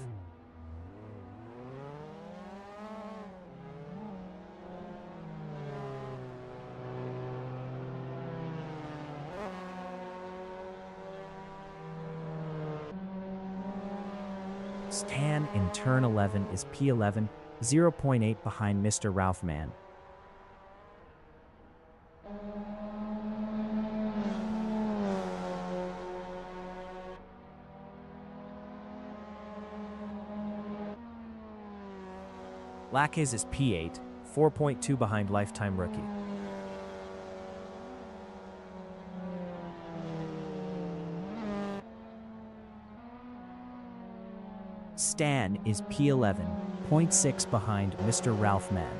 Stan in turn 11 is P11, 0.8 behind Mr. Ralphman. Lakis is P8, 4.2 behind lifetime rookie. Stan is P11, 0.6 behind Mr. Ralphman.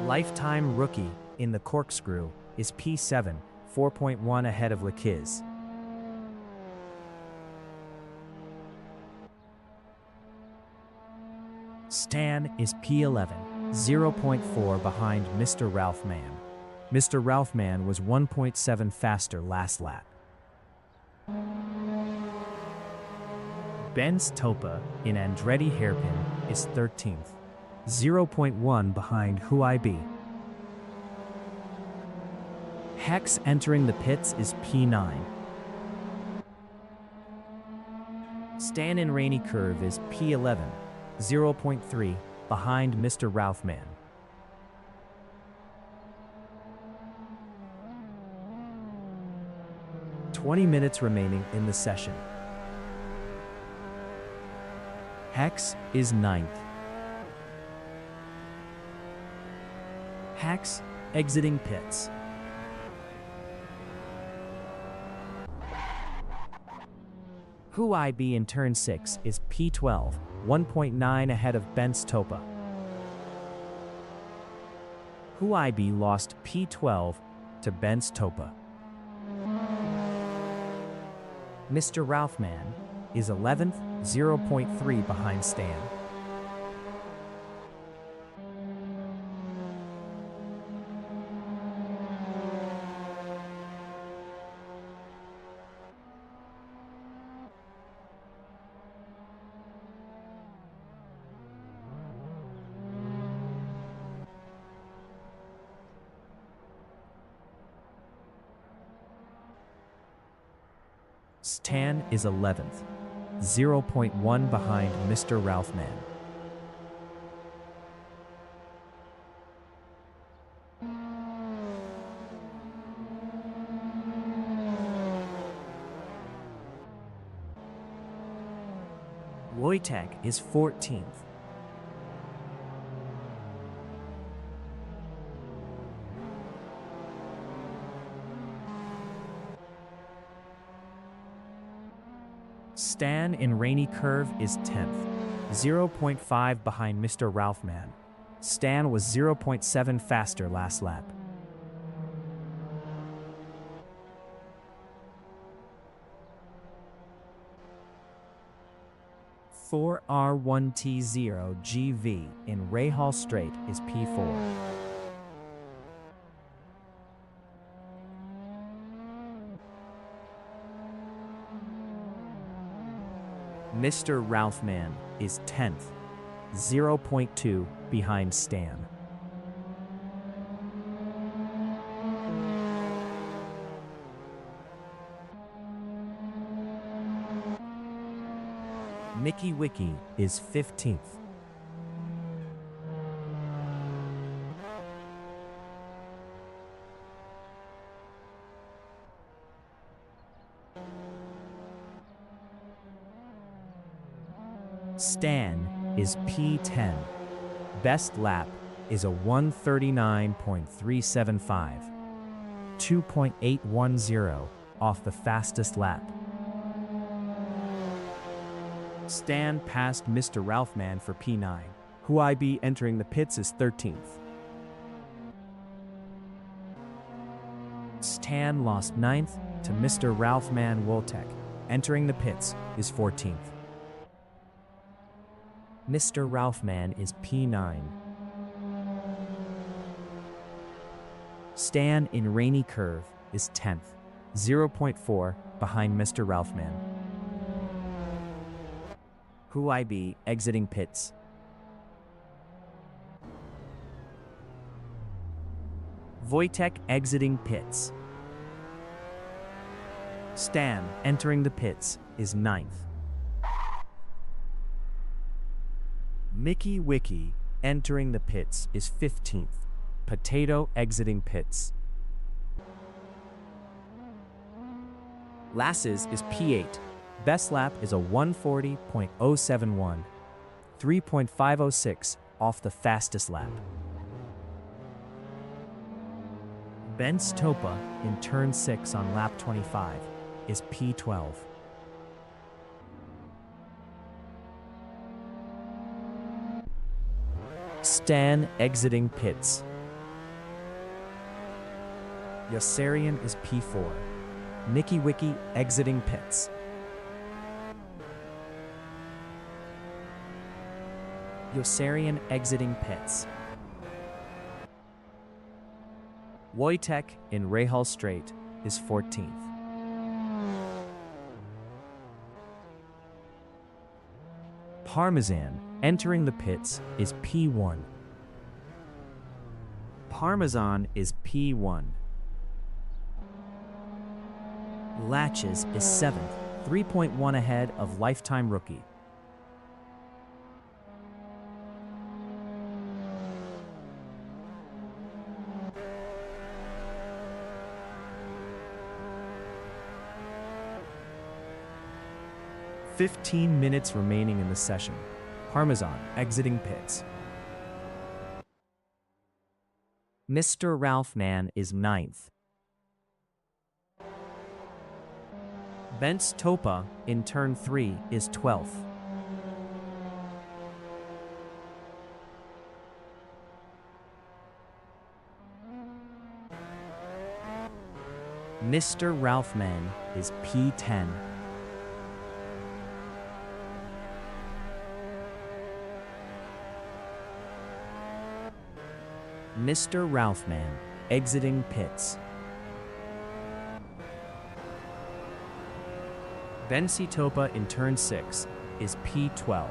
Lifetime rookie in the Corkscrew is P7, 4.1 ahead of Lakis. Stan is P11, 0.4 behind Mr. Ralph Mann. Mr. Ralph Mann was 1.7 faster last lap. Ben's Topa in Andretti hairpin is 13th, 0.1 behind Huibi. Hex entering the pits is P9. Stan in Rainy Curve is P11, 0.3 behind Mr. Ralph Mann. "20 minutes remaining in the session. Hex is 9th. Hex exiting pits. Huibi in turn 6 is P12, 1.9 ahead of Ben's Topa. Huibi lost P12 to Ben's Topa. Mr. Ralph Mann is 11th, 0.3 behind Stan. Stan is 11th, 0.1 behind Mr. Ralph Mann. Wojtek is 14th. Stan in Rainy Curve is 10th, 0.5 behind Mr. Ralph Mann. Stan was 0.7 faster last lap. "4R1T0GV in Rahal Straight is P4. Mr. Ralph Mann is 10th, 0.2 behind Stan. Mickey Wiki is 15th. Stan is P10. Best lap is a 1:39.375, 2.810 off the fastest lap. Stan passed Mr. Ralph Mann for P9. Huibi entering the pits is 13th. Stan lost 9th to Mr. Ralph Mann. Wojtek entering the pits is 14th. Mr. Ralph Mann is P9. Stan in Rainy Curve is 10th, 0.4 behind Mr. Ralph Mann. Huibi exiting pits. Wojtek exiting pits. Stan entering the pits is 9th. Mickey Wiki entering the pits is 15th. Potato exiting pits. Lasses is P8. Best lap is a 1:40.071, 3.506 off the fastest lap. Ben's Topa in turn 6 on lap 25 is P12. Stan exiting pits. Yossarian is P4. Mickey Wiki exiting pits. Yossarian exiting pits. Wojtek in Rahal Straight is 14th. Parmesan entering the pits is P1. Parmesan is P1. Latches is 7th, 3.1 ahead of lifetime rookie. "15 minutes remaining in the session. Parmesan exiting pits. Mr. Ralph Mann is 9th. Bence Topa in turn 3 is 12th. Mr. Ralph Mann is P10. Mr. Ralph Mann exiting pits. Bence Topa in turn 6 is P12.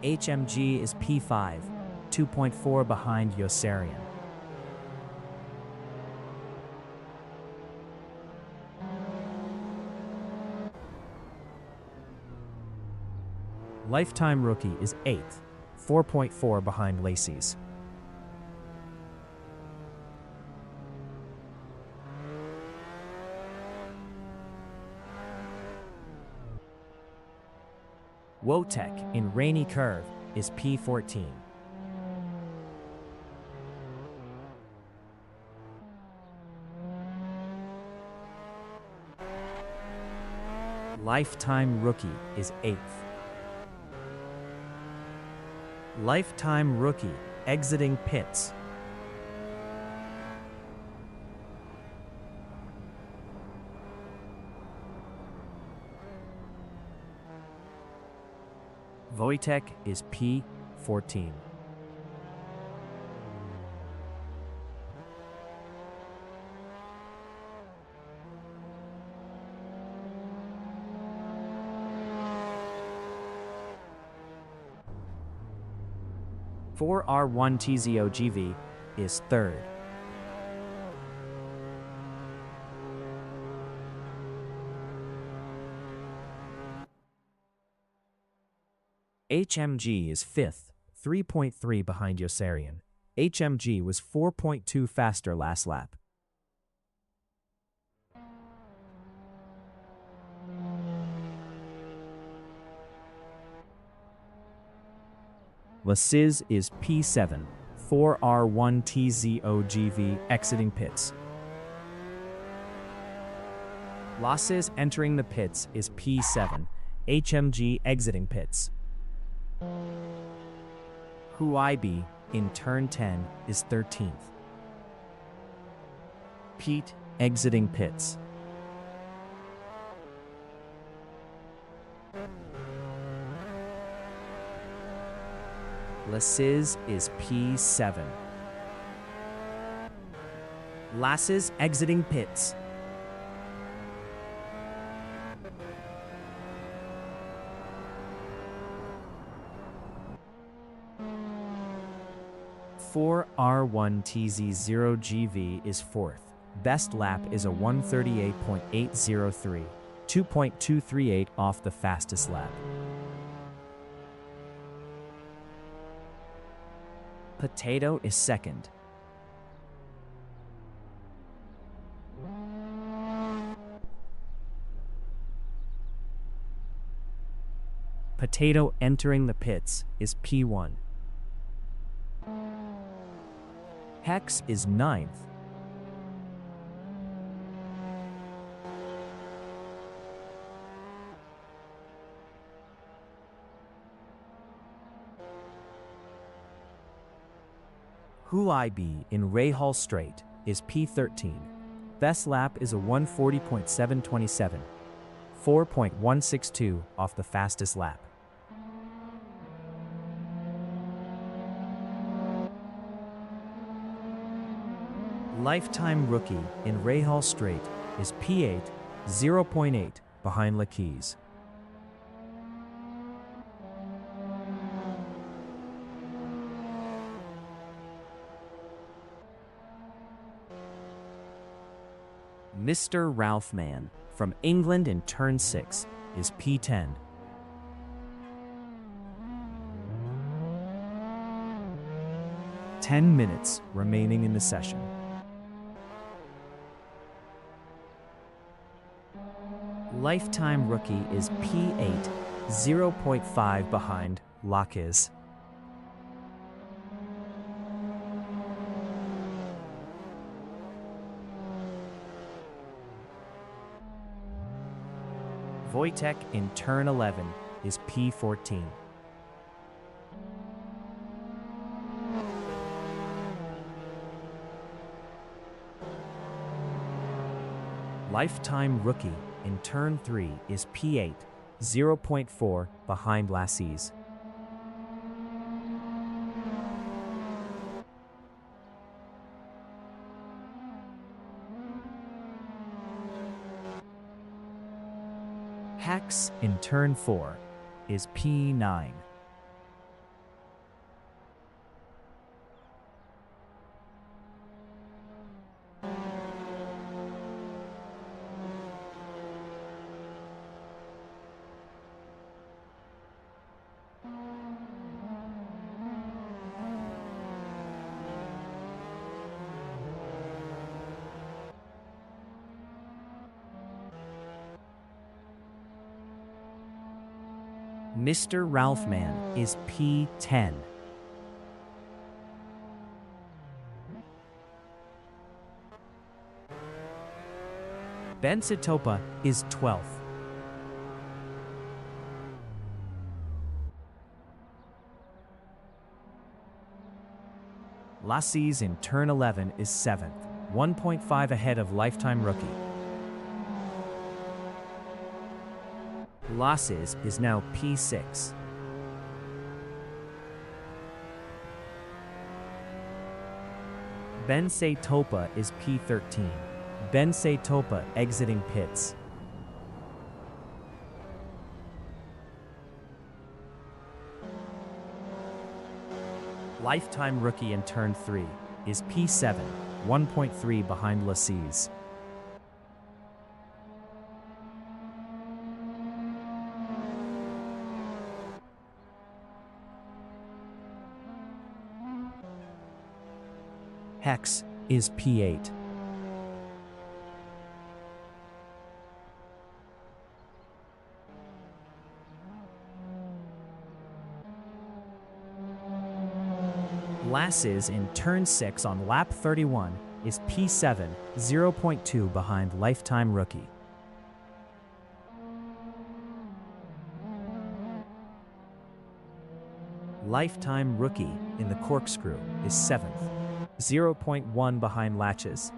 HMG is P5, 2.4 behind Yossarian. Lifetime rookie is 8th, 4.4 behind Lacey's. Wojtek in Rainy Curve is P14. Lifetime rookie is 8th. Lifetime rookie exiting pits. Wojtek is P14. For R1 TZOGV is 3rd. HMG is 5th, 3.3 behind Yossarian. HMG was 4.2 faster last lap. Lasiz is P7, 4R1 TZOGV exiting pits. Lasiz entering the pits is P7, HMG exiting pits. Huibi in turn 10 is 13th. Pete exiting pits. Lasiz is P7. Lasiz exiting pits. For R1 TZ0GV is 4th. Best lap is a 138.803, 2.238 off the fastest lap. Potato is 2nd. Potato entering the pits is P1. Hex is 9th. Huai in Rahal Strait is P13. Best lap is a 140.727, 4.162 off the fastest lap. Lifetime rookie in Rahal Strait is P8, 0.8 behind Lakeys. Mr. Ralph Man from England in turn 6 is P10. Ten minutes remaining in the session. Lifetime rookie is P8, 0.5 behind Lakiz. Wojtek in turn 11 is P14. Lifetime rookie in turn 3 is P8, 0.4 behind Lassies. Hex in turn 4 is P9. Mr. Ralph Man is P10. Ben Sitopa is 12th. Lassies in turn 11 is 7th, 1.5 ahead of lifetime rookie. Losses is now P6. Ben Topa is P13. Ben Topa exiting pits. Lifetime rookie in turn 3 is P7, 1.3 behind Lassies. Hex is P8. Lasses in turn 6 on lap 31 is P7, 0.2 behind lifetime rookie. Lifetime rookie in the Corkscrew is 7th, 0.1 behind Latches.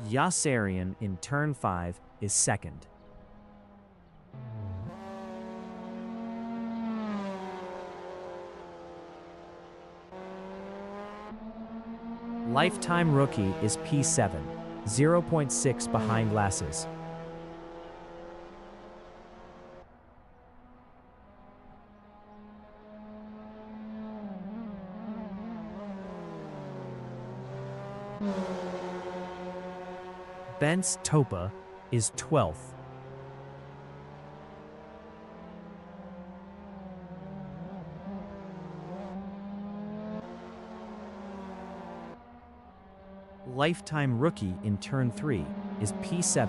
Yassarian in turn 5 is 2nd. Lifetime rookie is P7, 0.6 behind Lasses. Ben's Topa is 12th. Lifetime rookie in turn 3 is P7,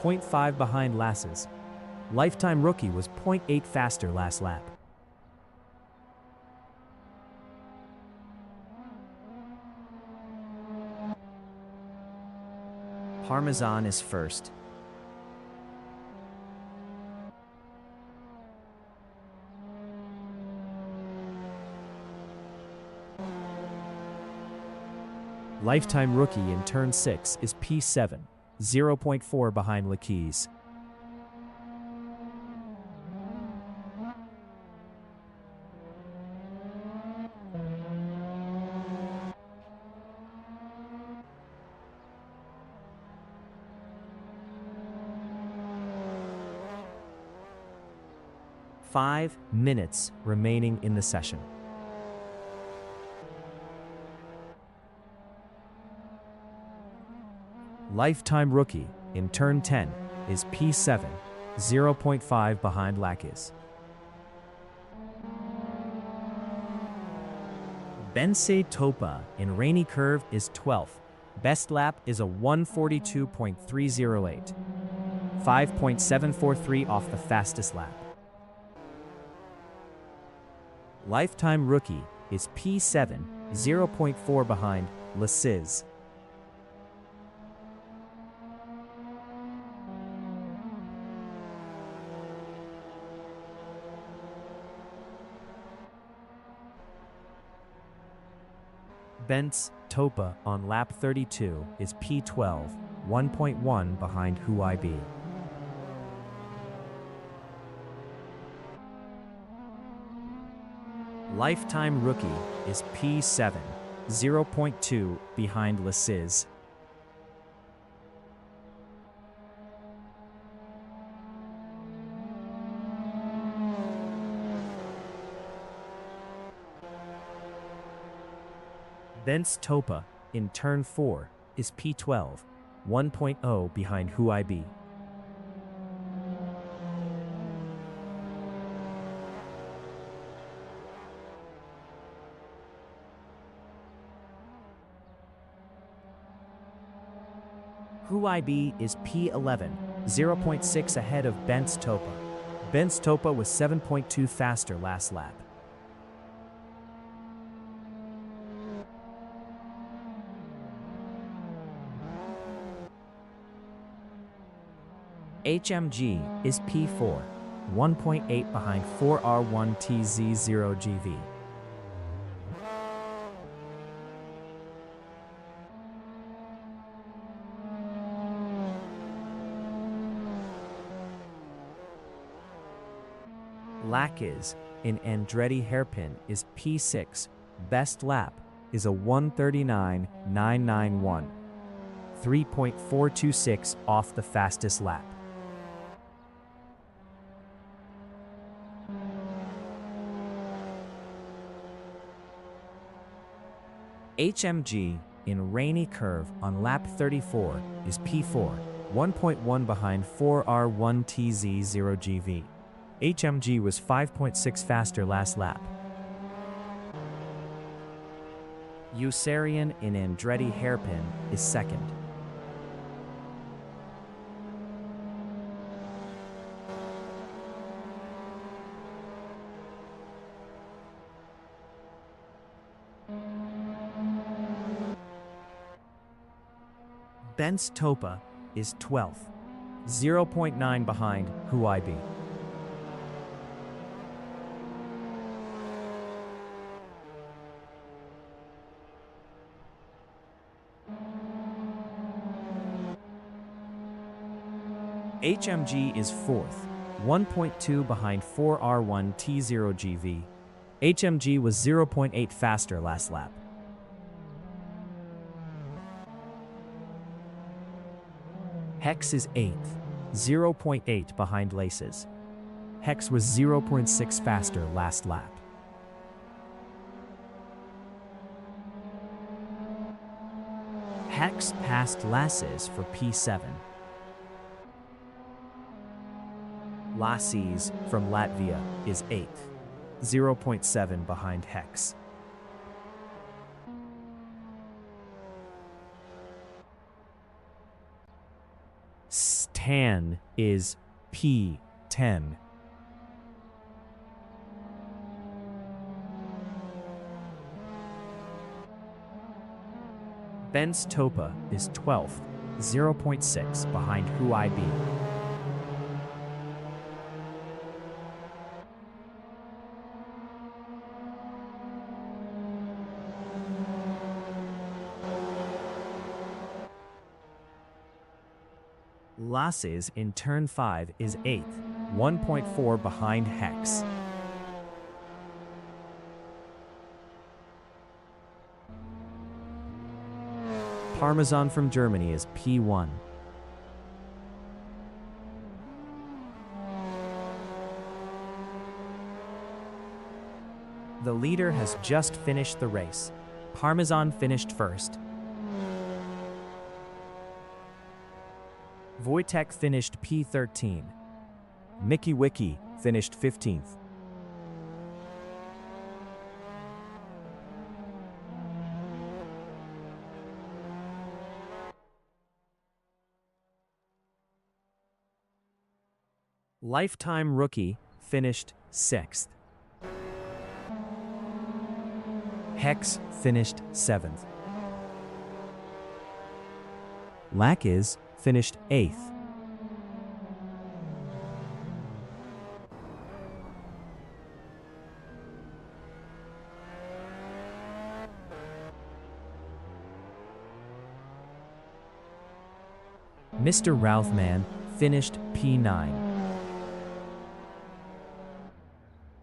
0.5 behind Lasses. Lifetime rookie was 0.8 faster last lap. Parmesan is first. Lifetime Rookie in turn 6 is P7, 0.4 behind Laquise. Five minutes remaining in the session. Lifetime Rookie in turn 10 is P7, 0.5 behind Laquise. Bense Topa in Rainy Curve is 12th. Best lap is a 142.308, 5.743 off the fastest lap. Lifetime Rookie is P7, 0.4 behind Laquise. Bense Topa on lap 32 is P12, 1.1 behind Huaybi. Lifetime Rookie is P7, 0.2 behind Laquise. Bense Topa in turn 4 is P12, 1.0 behind Huaybi. Huaybi is P11, 0.6 ahead of Bense Topa. Bense Topa was 7.2 faster last lap. HMG is P4, 1.8 behind 4R1TZ0GV. Laquise in Andretti hairpin is P6. Best lap is a 139.991, 3.426 off the fastest lap. HMG in Rainy Curve on lap 34 is P4, 1.1 behind 4R1TZ0GV. HMG was 5.6 faster last lap. Usarian in Andretti hairpin is second. Bense Topa is 12th, 0.9 behind Huaybi. HMG is 4th, 1.2 behind 4R1T0GV. HMG was 0.8 faster last lap. Hex is 8th, 0.8 behind Laces. Hex was 0.6 faster last lap. Hex passed Laces for P7. Laces from Latvia is 8th, 0.7 behind Hex. Stan is P10. Bense Topa is 12th, 0.6 behind Who I Be. Lasses in turn 5 is 8th, 1.4 behind Hex. Parmesan from Germany is P1. The leader has just finished the race. Parmesan finished first. Wojtek finished P13. Mickey Wiki finished 15th. Lifetime Rookie finished 6th. Hex finished 7th. Lackes finished 8th. Mr. Ralphman finished P9.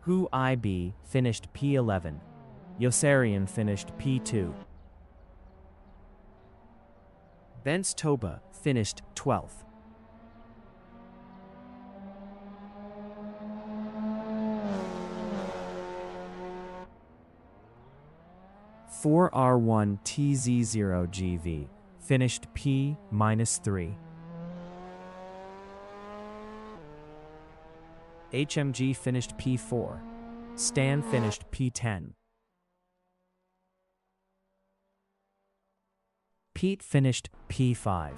Who I Be finished P11. Yossarian finished P2. Bence Toba finished 12th. R1TZ0GV finished P-3. HMG finished P4. Stan finished P10. Pete finished P5.